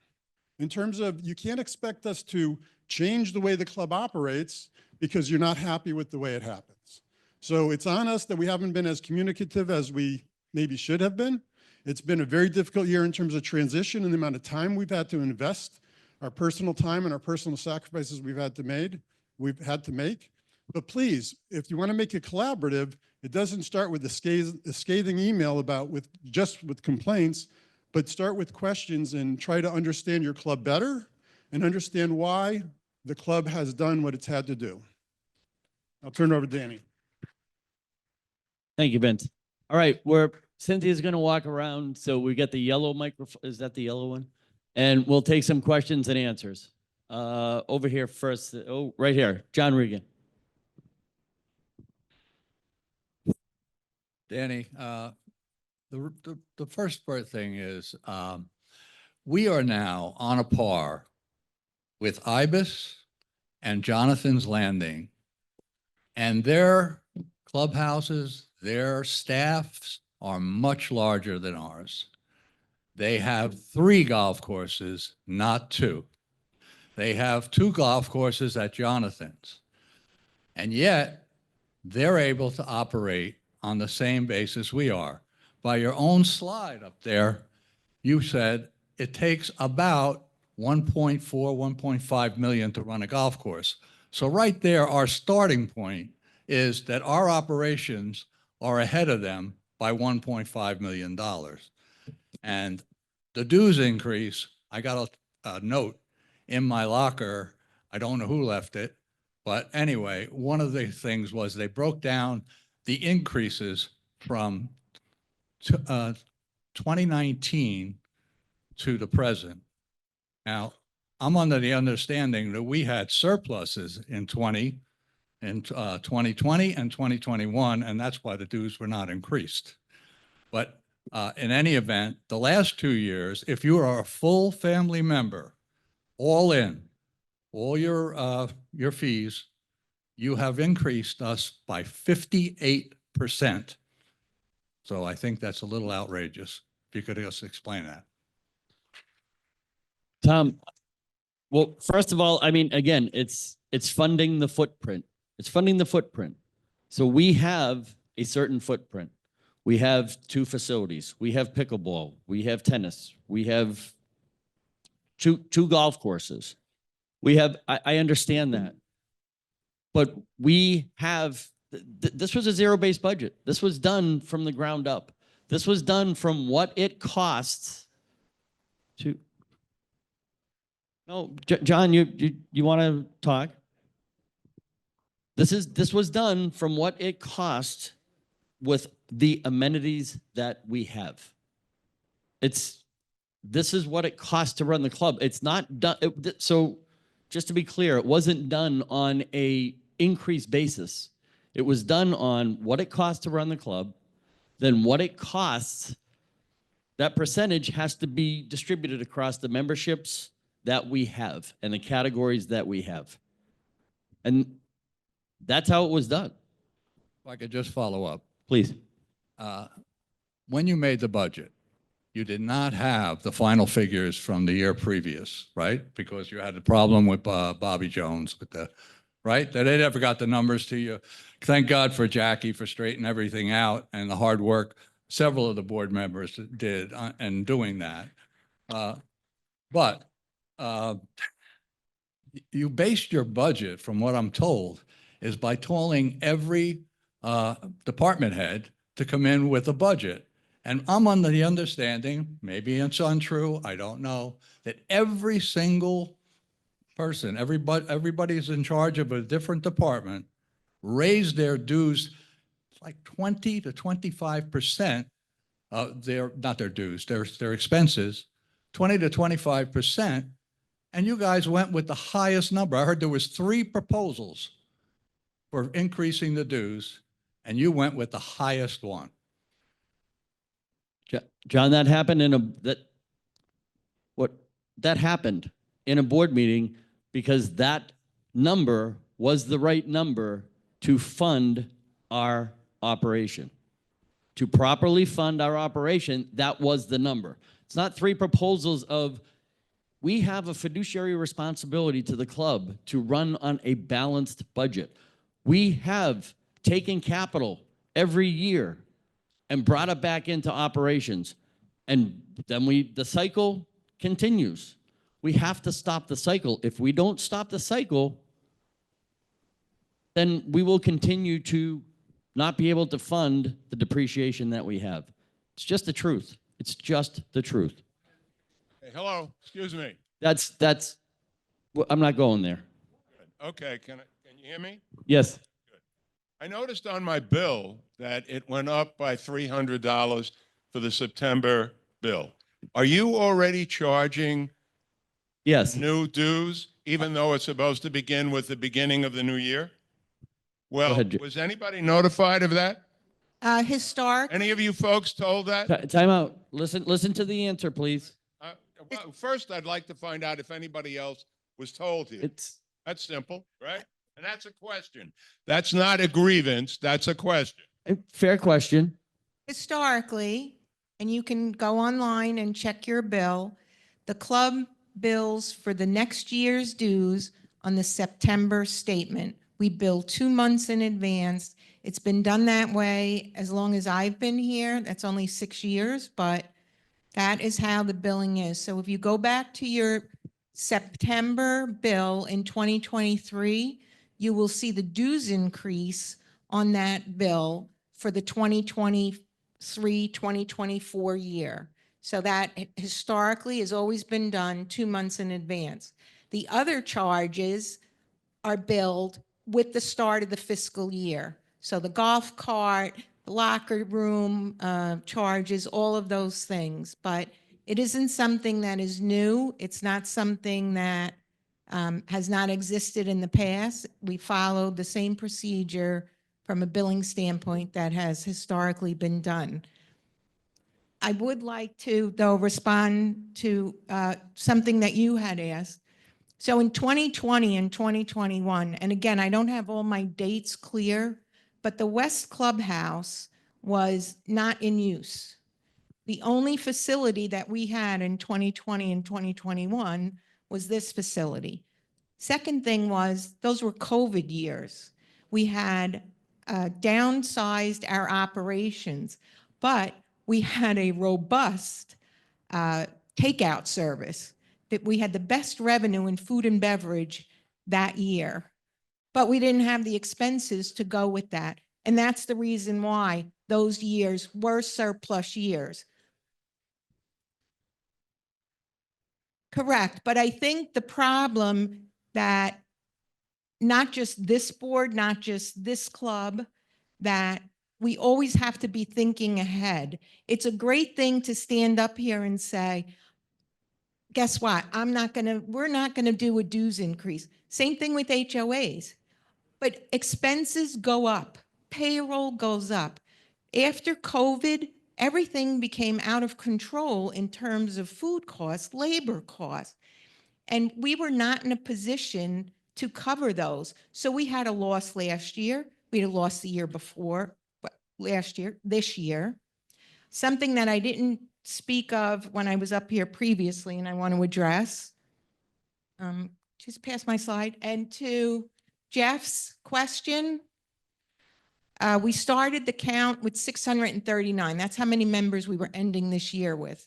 In terms of, you can't expect us to change the way the club operates because you're not happy with the way it happens. So it's on us that we haven't been as communicative as we maybe should have been. It's been a very difficult year in terms of transition and the amount of time we've had to invest, our personal time and our personal sacrifices we've had to make. But please, if you want to make it collaborative, it doesn't start with a scathing email with complaints, but start with questions and try to understand your club better and understand why the club has done what it's had to do. I'll turn it over to Danny. Thank you, Vince. All right, we're Cynthia's going to walk around. So we got the yellow microphone. Is that the yellow one? And we'll take some questions and answers. Over here first. Oh, right here. John Regan. Danny, the first thing is, we are now on a par with Ibis and Jonathan's Landing, and their clubhouses, their staffs are much larger than ours. They have 3 golf courses, not 2. They have 2 golf courses at Jonathan's, and yet they're able to operate on the same basis we are. By your own slide up there, you said it takes about 1.4, 1.5 million to run a golf course. So right there, our starting point is that our operations are ahead of them by $1.5 million. And the dues increase, I got a note in my locker. I don't know who left it, but anyway, one of the things was they broke down the increases from 2019 to the present. Now, I'm under the understanding that we had surpluses in 2020 and 2021, and that's why the dues were not increased. But in any event, the last 2 years, if you are a full family member, all in, all your fees, you have increased us by 58%. So I think that's a little outrageous. If you could just explain that. Tom, well, first of all, I mean, again, it's funding the footprint. It's funding the footprint. So we have a certain footprint. We have 2 facilities. We have pickleball. We have tennis. We have two golf courses. We have, I understand that. But we have, this was a zero-based budget. This was done from the ground up. This was done from what it costs to, no, John, you want to talk? This was done from what it cost with the amenities that we have. This is what it costs to run the club. It's not done. So just to be clear, it wasn't done on a increased basis. It was done on what it costs to run the club, then what it costs. That percentage has to be distributed across the memberships that we have and the categories that we have. And that's how it was done. If I could just follow up. Please. When you made the budget, you did not have the final figures from the year previous, right? Because you had the problem with Bobby Jones with the, right? That they never got the numbers to you. Thank God for Jackie for straightening everything out and the hard work several of the board members did in doing that. But you based your budget, from what I'm told, is by telling every department head to come in with a budget. And I'm under the understanding, maybe it's untrue, I don't know, that every single person, everybody's in charge of a different department, raised their dues like 20 to 25% of not their dues, their expenses, 20 to 25%. And you guys went with the highest number. I heard there was 3 proposals for increasing the dues, and you went with the highest one. John, that happened that happened in a board meeting because that number was the right number to fund our operation. To properly fund our operation, that was the number. It's not 3 proposals of, we have a fiduciary responsibility to the club to run on a balanced budget. We have taken capital every year and brought it back into operations. And then the cycle continues. We have to stop the cycle. If we don't stop the cycle, then we will continue to not be able to fund the depreciation that we have. It's just the truth. It's just the truth. Hey, hello, excuse me. Well, I'm not going there. Okay, can you hear me? Yes. I noticed on my bill that it went up by $300 for the September bill. Are you already charging Yes. new dues, even though it's supposed to begin with the beginning of the new year? Well, ahead, Jim. was anybody notified of that? Historic, Any of you folks told that? Time out. Listen to the answer, please. Well, first, I'd like to find out if anybody else was told here. It's, That's simple, right? And that's a question. That's not a grievance. That's a question. a fair question. historically, and you can go online and check your bill, the club bills for the next year's dues on the September statement. We bill 2 months in advance. It's been done that way as long as I've been here. That's only 6 years, but that is how the billing is. So if you go back to your September bill in 2023, you will see the dues increase on that bill for the 2023, 2024 year. So that historically has always been done 2 months in advance. The other charges are billed with the start of the fiscal year. So the golf cart, the locker room charges, all of those things. But it isn't something that is new. It's not something that has not existed in the past. We followed the same procedure from a billing standpoint that has historically been done. I would like to, though, respond to something that you had asked. So in 2020 and 2021, and again, I don't have all my dates clear, but the West Clubhouse was not in use. The only facility that we had in 2020 and 2021 was this facility. Second thing was, those were COVID years. We had downsized our operations, but we had a robust takeout service that we had the best revenue in food and beverage that year, but we didn't have the expenses to go with that. And that's the reason why those years were surplus years. Correct. But I think the problem that not just this board, not just this club, that we always have to be thinking ahead. It's a great thing to stand up here and say, guess what? We're not gonna do a dues increase. Same thing with HOAs. But expenses go up, payroll goes up. After COVID, everything became out of control in terms of food costs, labor costs. And we were not in a position to cover those. So we had a loss last year. We had a loss the year before, last year, this year. Something that I didn't speak of when I was up here previously and I want to address. Just pass my slide. And to Jeff's question, we started the count with 639. That's how many members we were ending this year with.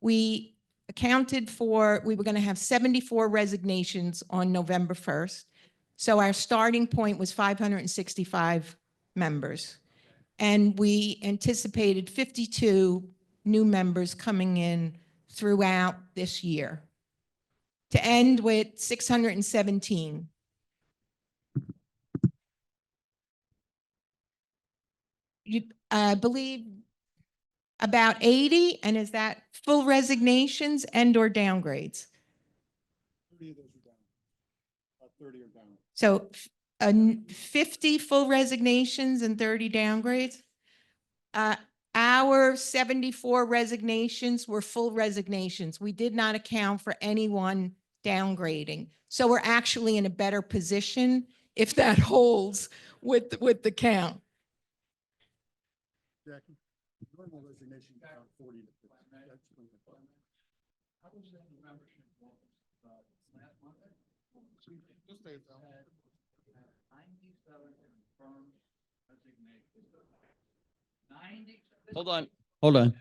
We accounted for, we were going to have 74 resignations on November 1st. So our starting point was 565 members. And we anticipated 52 new members coming in throughout this year to end with 617. I believe about 80, and is that full resignations and or downgrades? 30 of those are down. About 30 are down. So 50 full resignations and 30 downgrades. Our 74 resignations were full resignations. We did not account for anyone downgrading. So we're actually in a better position if that holds with the count. Jackie, normal resignation count 40 to 50. That's 25. How was that membership last Monday? Just say it, Tom. 97 confirmed resignations. 90. Hold on.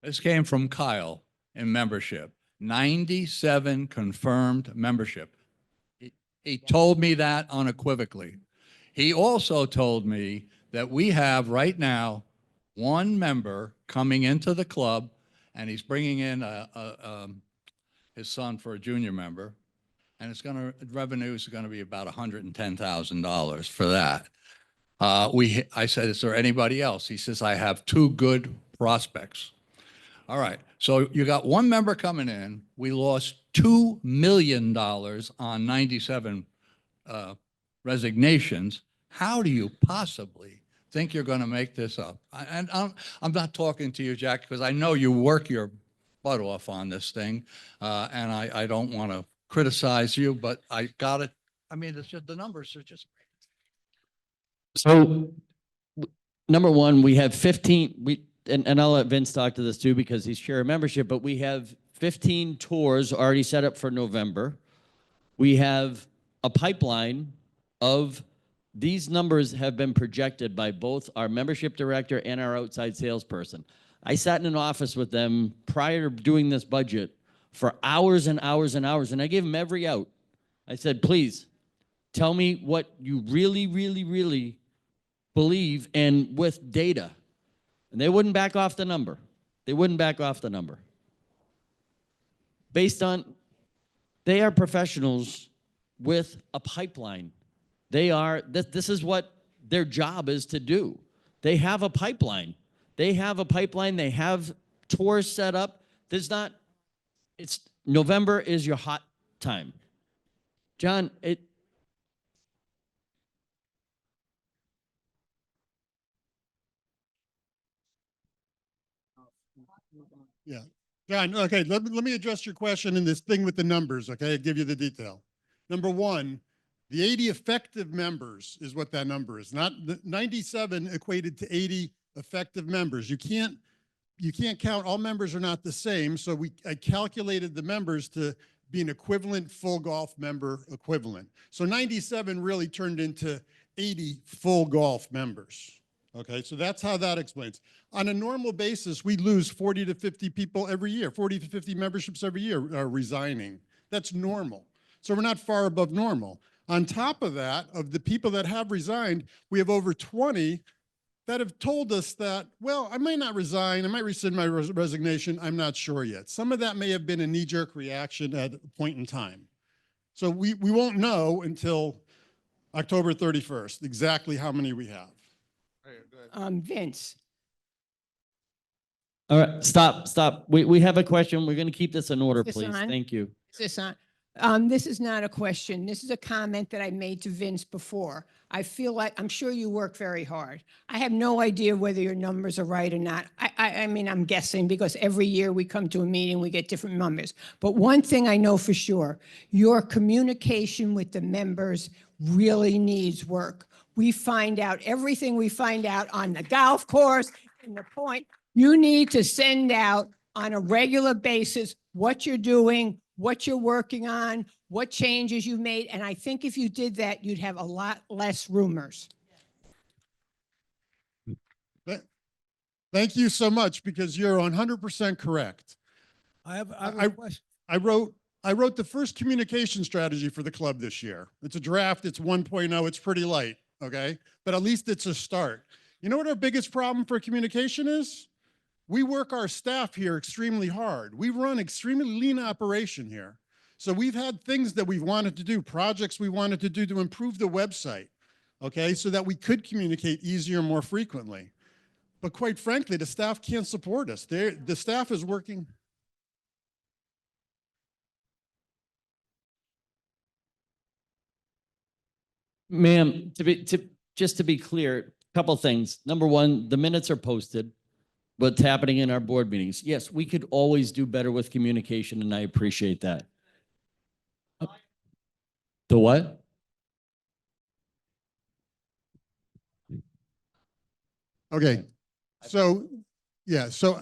This came from Kyle in membership. 97 confirmed membership. He told me that unequivocally. He also told me that we have right now one member coming into the club, and he's bringing in his son for a junior member, and revenues are going to be about $110,000 for that. I said, is there anybody else? He says, I have 2 good prospects. All right. So you got 1 member coming in. We lost $2 million on 97 resignations. How do you possibly think you're going to make this up? And I'm not talking to you, Jack, because I know you work your butt off on this thing. And I don't want to criticize you, but I got it. I mean, it's just the numbers are just. So, number one, we have 15, and I'll let Vince talk to this too, because he's chair of membership, but we have 15 tours already set up for November. We have a pipeline of, these numbers have been projected by both our membership director and our outside salesperson. I sat in an office with them prior to doing this budget for hours and hours and hours, and I gave them every out. I said, please, tell me what you really, really, really believe, and with data. And they wouldn't back off the number. They wouldn't back off the number. Based on, they are professionals with a pipeline. They are, this is what their job is to do. They have a pipeline. They have a pipeline. They have tours set up. There's not, it's, November is your hot time. John, Yeah. John, okay, let me address your question in this thing with the numbers, okay? I'll give you the detail. Number one, the 80 effective members is what that number is. Not the 97 equated to 80 effective members. You can't count, all members are not the same. So I calculated the members to be an equivalent full golf member equivalent. So 97 really turned into 80 full golf members. Okay, so that's how that explains. On a normal basis, we lose 40 to 50 people every year, 40 to 50 memberships every year are resigning. That's normal. So we're not far above normal. On top of that, of the people that have resigned, we have over 20 that have told us that, well, I might not resign, I might rescind my resignation, I'm not sure yet. Some of that may have been a knee-jerk reaction at a point in time. So we won't know until October 31st, exactly how many we have. Vince. all right, stop. We have a question. We're going to keep this in order, Is this please. on? Thank you. Is this on? This is not a question. This is a comment that I made to Vince before. I feel like, I'm sure you work very hard. I have no idea whether your numbers are right or not. I mean, I'm guessing because every year we come to a meeting, we get different numbers. But one thing I know for sure, your communication with the members really needs work. We find out everything we find out on the golf course and the point. You need to send out on a regular basis what you're doing, what you're working on, what changes you've made. And I think if you did that, you'd have a lot less rumors. Thank you so much, because you're 100% correct. I have a question. I wrote the first communication strategy for the club this year. It's a draft, it's 1.0, it's pretty light, okay? But at least it's a start. You know what our biggest problem for communication is? We work our staff here extremely hard. We run extremely lean operation here. So we've had things that we've wanted to do, projects we wanted to do to improve the website, okay, so that we could communicate easier, more frequently. But quite frankly, the staff can't support us. The staff is working. Ma'am, just to be clear, a couple things. Number one, the minutes are posted. What's happening in our board meetings. Yes, we could always do better with communication, and I appreciate that. The what? Okay. So, yeah, so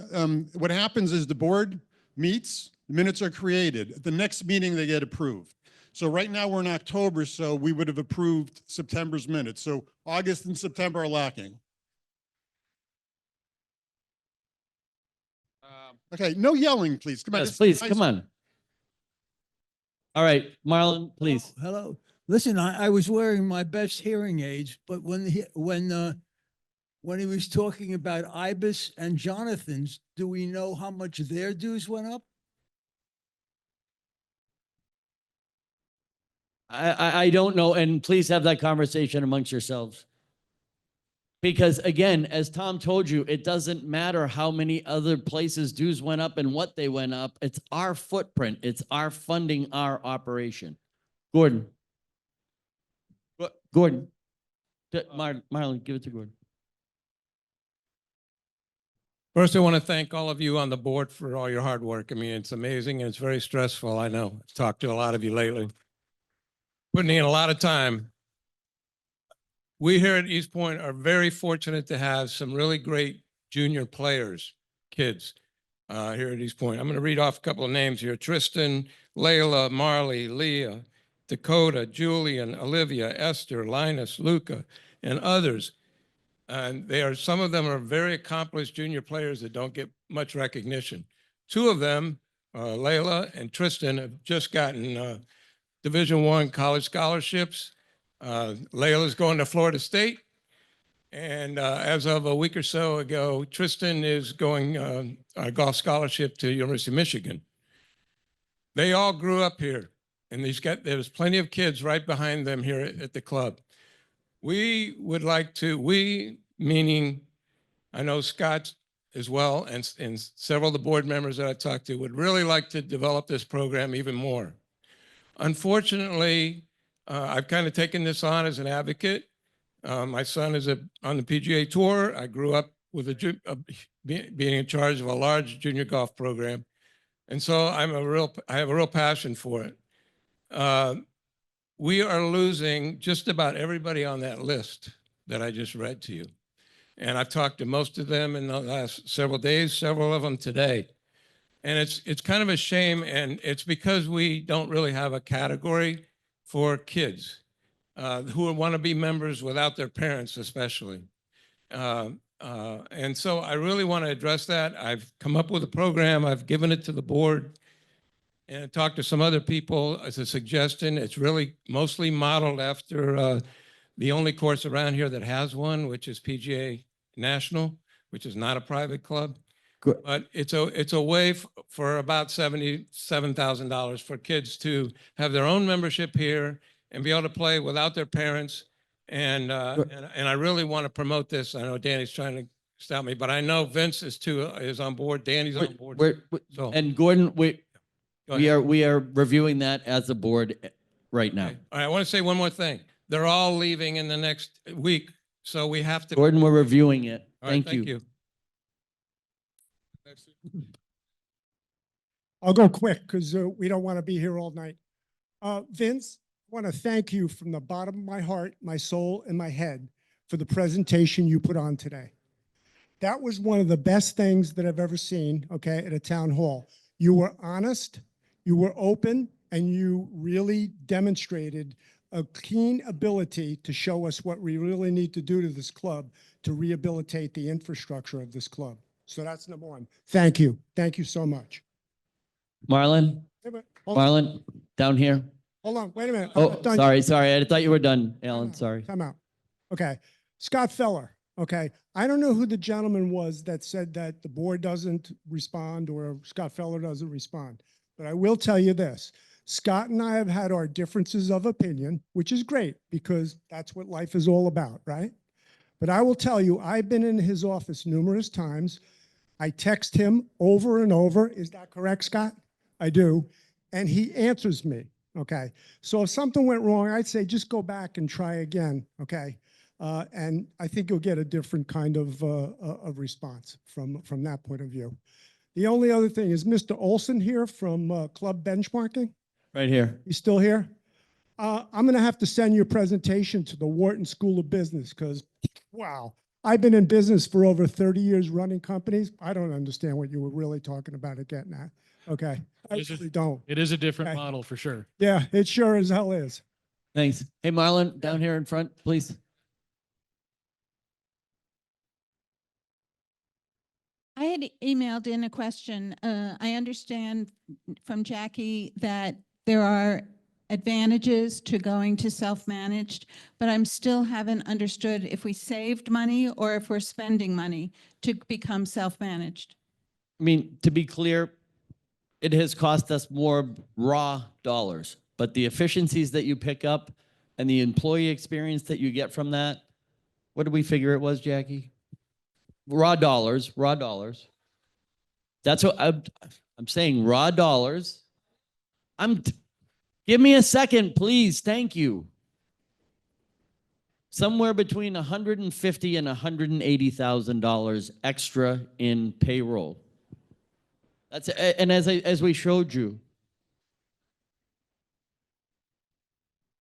what happens is the board meets, the minutes are created. At the next meeting, they get approved. So right now we're in October, so we would have approved September's minutes. So August and September are lacking. Okay, no yelling, please. Come on. Yes, This is please, nice. come on. All right, Marlon, please. Hello. Listen, I was wearing my best hearing aids, but when he was talking about Ibis and Jonathan's, do we know how much their dues went up? I don't know, and please have that conversation amongst yourselves. Because again, as Tom told you, it doesn't matter how many other places dues went up and what they went up. It's our footprint. It's our funding, our operation. Gordon. Gordon. Marlon, give it to Gordon. First, I want to thank all of you on the board for all your hard work. I mean, it's amazing and it's very stressful. I know. I've talked to a lot of you lately. Putting in a lot of time. We here at East Point are very fortunate to have some really great junior players, kids, here at East Point. I'm going to read off a couple of names here. Tristan, Layla, Marley, Leah, Dakota, Julian, Olivia, Esther, Linus, Luca, and others. And some of them are very accomplished junior players that don't get much recognition. Two of them, Layla and Tristan, have just gotten Division I college scholarships. Layla's going to Florida State. And as of a week or so ago, Tristan is going a golf scholarship to University of Michigan. They all grew up here, and there's plenty of kids right behind them here at the club. We would like to, meaning I know Scott as well, and several of the board members that I talked to would really like to develop this program even more. Unfortunately, I've kind of taken this on as an advocate. My son is on the PGA Tour. I grew up with being in charge of a large junior golf program. And so I have a real passion for it. We are losing just about everybody on that list that I just read to you. And I've talked to most of them in the last several days, several of them today. And it's kind of a shame, and it's because we don't really have a category for kids who want to be members without their parents, especially. And so I really want to address that. I've come up with a program. I've given it to the board and I talked to some other people as a suggestion. It's really mostly modeled after the only course around here that has one, which is PGA National, which is not a private club. Good. But it's a way for about $77,000 for kids to have their own membership here and be able to play without their parents. And I really want to promote this. I know Danny's trying to stop me, but I know Vince is on board. Danny's on board. So And Gordon, go ahead. we are reviewing that as a board right now. Okay. All right, I want to say one more thing. They're all leaving in the next week, so we have to. Gordon, we're reviewing it. All right, Thank you. I'll go quick because we don't want to be here all night. Vince, I want to thank you from the bottom of my heart, my soul, and my head for the presentation you put on today. That was one of the best things that I've ever seen, okay, at a town hall. You were honest, you were open, and you really demonstrated a keen ability to show us what we really need to do to this club to rehabilitate the infrastructure of this club. So that's number one. Thank you. Thank you so much. Marlon, Hey, but hold on, Marlon, down here. hold on, wait a minute. I'm Oh, not done sorry. I thought you were done, yet. Alan. Sorry. Time out. Okay. Scott Feller. Okay. I don't know who the gentleman was that said that the board doesn't respond or Scott Feller doesn't respond. But I will tell you this. Scott and I have had our differences of opinion, which is great because that's what life is all about, right? But I will tell you, I've been in his office numerous times. I text him over and over. Is that correct, Scott? I do. And he answers me. Okay. So if something went wrong, I'd say just go back and try again. Okay. And I think you'll get a different kind of response from that point of view. The only other thing is Mr. Olson here from Club Benchmarking. Right here. He's still here? I'm going to have to send your presentation to the Wharton School of Business because, wow, I've been in business for over 30 years running companies. I don't understand what you were really talking about at getting at. Okay. I Is it- really don't. It is a different Okay. model for sure. Yeah, it sure as hell is. Thanks. Hey, Marlon, down here in front, please. I had emailed in a question. I understand from Jackie that there are advantages to going to self-managed, but I'm still haven't understood if we saved money or if we're spending money to become self-managed. I mean, to be clear, it has cost us more raw dollars, but the efficiencies that you pick up and the employee experience that you get from that, What did we figure it was, Jackie? Raw dollars, raw dollars. That's what I'm saying, raw dollars. Give me a second, please. Thank you. Somewhere between $150,000 and $180,000 extra in payroll. That's, and as we showed you,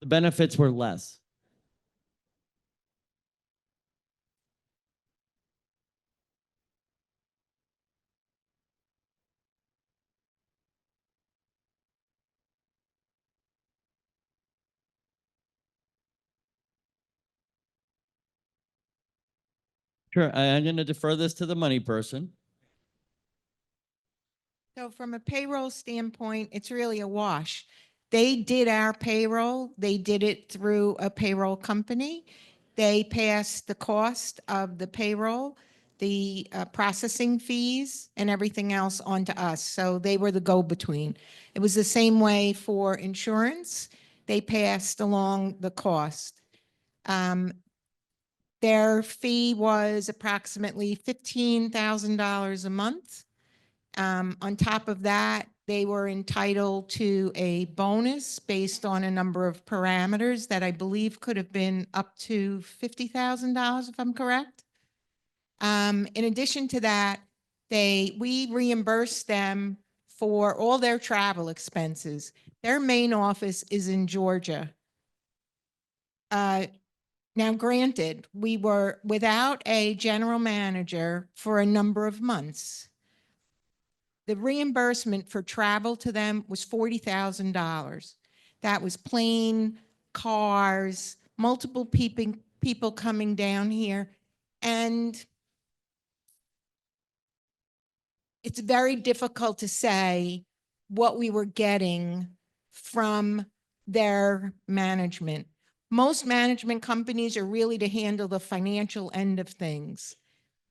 the benefits were less. Sure, I'm going to defer this to the money person. So from a payroll standpoint, it's really a wash. They did our payroll. They did it through a payroll company. They passed the cost of the payroll, the processing fees, and everything else onto us. So they were the go-between. It was the same way for insurance. They passed along the cost. Their fee was approximately $15,000 a month. On top of that, they were entitled to a bonus based on a number of parameters that I believe could have been up to $50,000, if I'm correct. In addition to that, we reimbursed them for all their travel expenses. Their main office is in Georgia. Now, granted, we were without a general manager for a number of months. The reimbursement for travel to them was $40,000. That was plane, cars, multiple people coming down here. And it's very difficult to say what we were getting from their management. Most management companies are really to handle the financial end of things.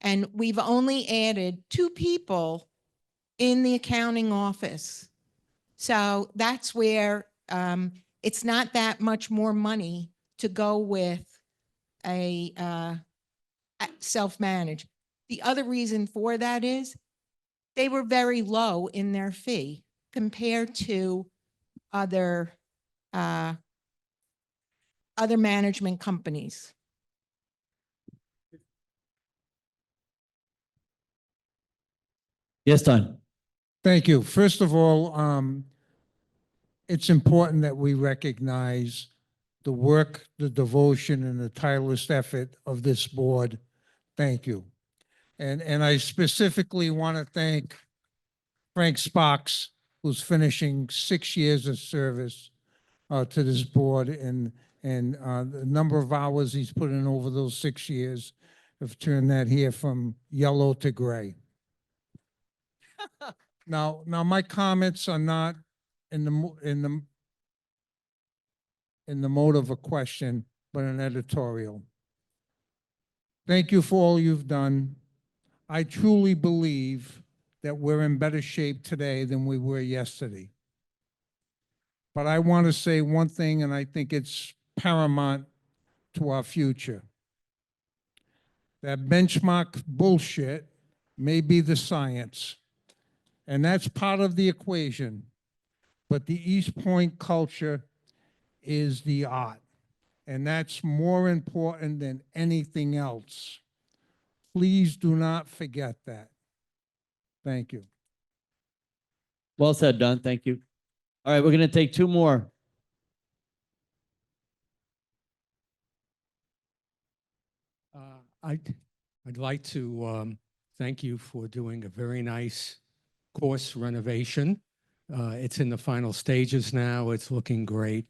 And we've only added 2 people in the accounting office. So that's where it's not that much more money to go with a self-managed. The other reason for that is they were very low in their fee compared to other management companies. Yes, Don. Thank you. First of all, it's important that we recognize the work, the devotion, and the tireless effort of this board. Thank you. And I specifically want to thank Frank Sparks, who's finishing 6 years of service to this board, and the number of hours he's put in over those 6 years have turned that here from yellow to gray. Now my comments are not in the mode of a question, but an editorial. Thank you for all you've done. I truly believe that we're in better shape today than we were yesterday. But I want to say one thing, and I think it's paramount to our future. That benchmark bullshit may be the science, and that's part of the equation. But the East Point culture is the art, and that's more important than anything else. Please do not forget that. Thank you. Well said, Don. Thank you. All right, we're going to take 2 more. I'd like to thank you for doing a very nice course renovation. It's in the final stages now. It's looking great.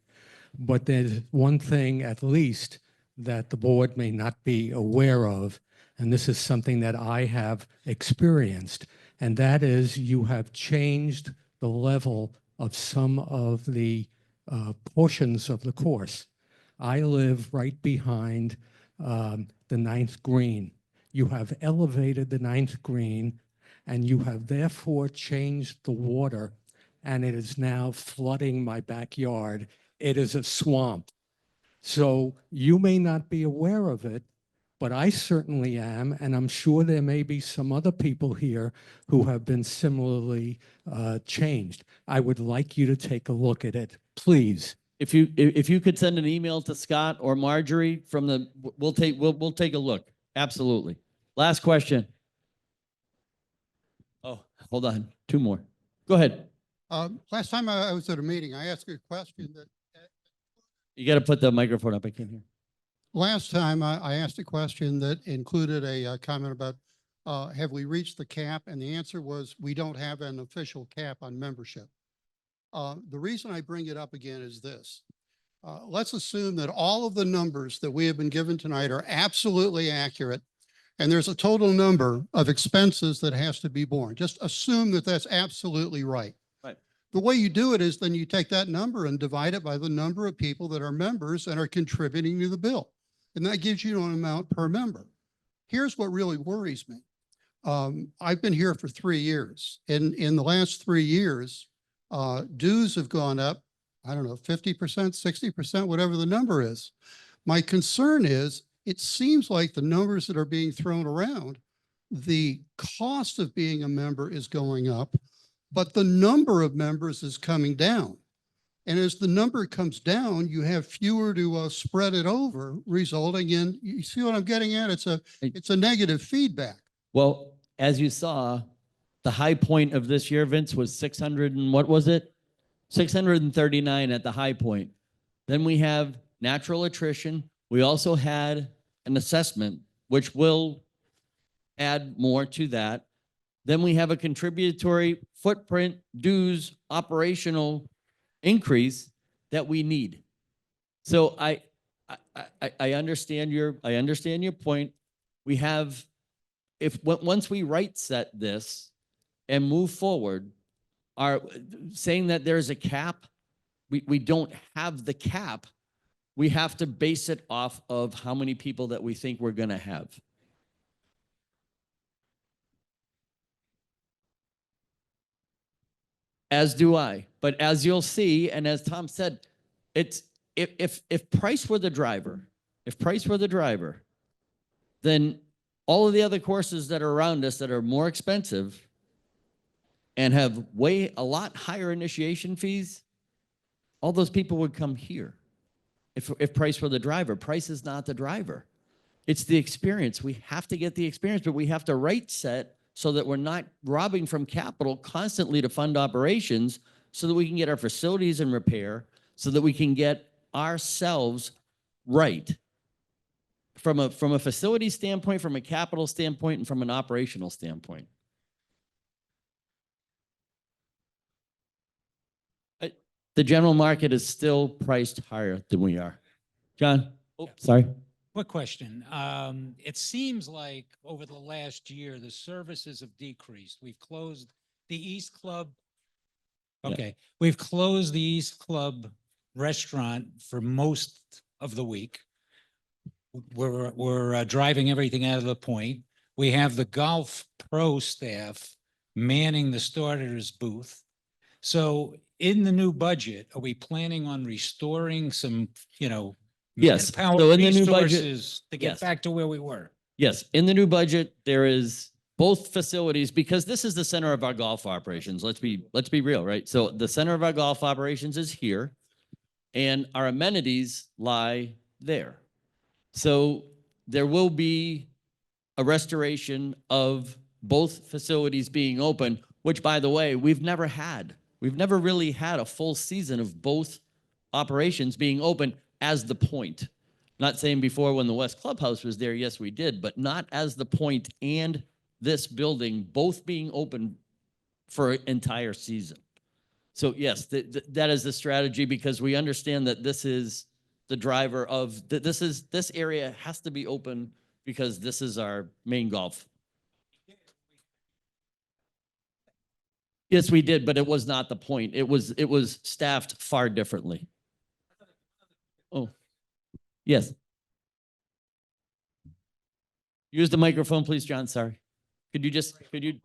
But there's one thing at least that the board may not be aware of, and this is something that I have experienced, and that is you have changed the level of some of the portions of the course. I live right behind the 9th green. You have elevated the 9th green, and you have therefore changed the water, and it is now flooding my backyard. It is a swamp. So you may not be aware of it, but I certainly am, and I'm sure there may be some other people here who have been similarly changed. I would like you to take a look at it, please. If you could send an email to Scott or Marjorie from the, we'll take a look. Absolutely. Last question. Oh, hold on. Two more. Go ahead. Last time I was at a meeting, I asked a question that, You got to put the microphone up. I can't hear. last time I asked a question that included a comment about, have we reached the cap? And the answer was, we don't have an official cap on membership. The reason I bring it up again is this. Let's assume that all of the numbers that we have been given tonight are absolutely accurate, and there's a total number of expenses that has to be borne. Just assume that that's absolutely right. Right. The way you do it is then you take that number and divide it by the number of people that are members and are contributing to the bill. And that gives you an amount per member. Here's what really worries me. I've been here for 3 years. In the last 3 years, dues have gone up, I don't know, 50%, 60%, whatever the number is. My concern is, it seems like the numbers that are being thrown around, the cost of being a member is going up, but the number of members is coming down. And as the number comes down, you have fewer to spread it over, resulting in, you see what I'm getting at? It's a negative feedback. Well, as you saw, the high point of this year, Vince, was 600 and what was it? 639 at the high point. Then we have natural attrition. We also had an assessment, which will add more to that. Then we have a contributory footprint dues operational increase that we need. So I understand your point. We have, once we right set this and move forward, are saying that there's a cap, we don't have the cap. We have to base it off of how many people that we think we're going to have. As do I. But as you'll see, and as Tom said, it's if price were the driver, then all of the other courses that are around us that are more expensive and have a lot higher initiation fees, all those people would come here. If price were the driver, price is not the driver. It's the experience. We have to get the experience, but we have to right set so that we're not robbing from capital constantly to fund operations, so that we can get our facilities in repair, so that we can get ourselves right from a facility standpoint, from a capital standpoint, and from an operational standpoint. The general market is still priced higher than we are. John? Oh, sorry. Quick question. It seems like over the last year, the services have decreased. We've closed the East Club. Okay. We've closed the East Club restaurant for most of the week. We're driving everything out of the point. We have the golf pro staff manning the starters booth. So in the new budget, are we planning on restoring some, Yes. manpower So in the new budget, resources to get yes. back to where we were? Yes, in the new budget, there is both facilities, because this is the center of our golf operations. Let's be real, right? So the center of our golf operations is here, and our amenities lie there. So there will be a restoration of both facilities being open, which, by the way, we've never really had a full season of both operations being open as the point. Not saying before when the West Clubhouse was there, yes, we did, but not as the point and this building both being open for an entire season. So yes, that is the strategy, because we understand that this is the driver of, this area has to be open because this is our main golf. Yes, we did, but it was not the point. It was staffed far differently. Oh, yes. Use the microphone, please, John. Sorry.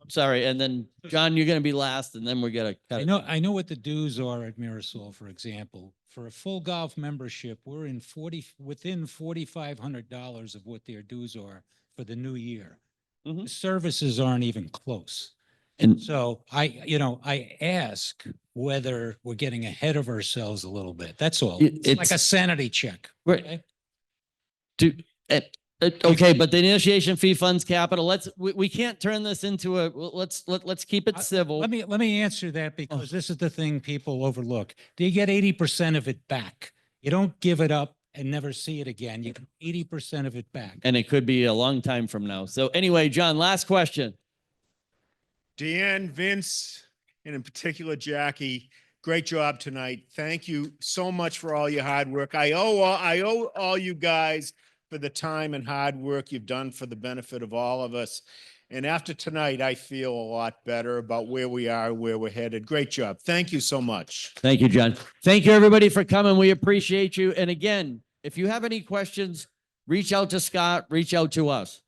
sorry, and then John, you're gonna be last and then we're gonna cut it. I know what the dues are at Mirasol, for example. For a full golf membership, we're within $4,500 of what their dues are for the new year. Mhm. The services aren't even close. And So I ask whether we're getting ahead of ourselves a little bit. That's all. It's like it's- a sanity check. Right. okay? Okay, but the initiation fee funds capital, we can't turn this into let's keep it civil. Let me answer that because this is the thing people overlook. Do you get 80% of it back? You don't give it up and never see it again. You get 80% of it back. And it could be a long time from now. So anyway, John, last question. Deanne, Vince, and in particular Jackie, great job tonight. Thank you so much for all your hard work. I owe all you guys for the time and hard work you've done for the benefit of all of us. And after tonight, I feel a lot better about where we are, where we're headed. Great job. Thank you so much. Thank you, John. Thank you, everybody, for coming. We appreciate you. And again, if you have any questions, reach out to Scott, reach out to us.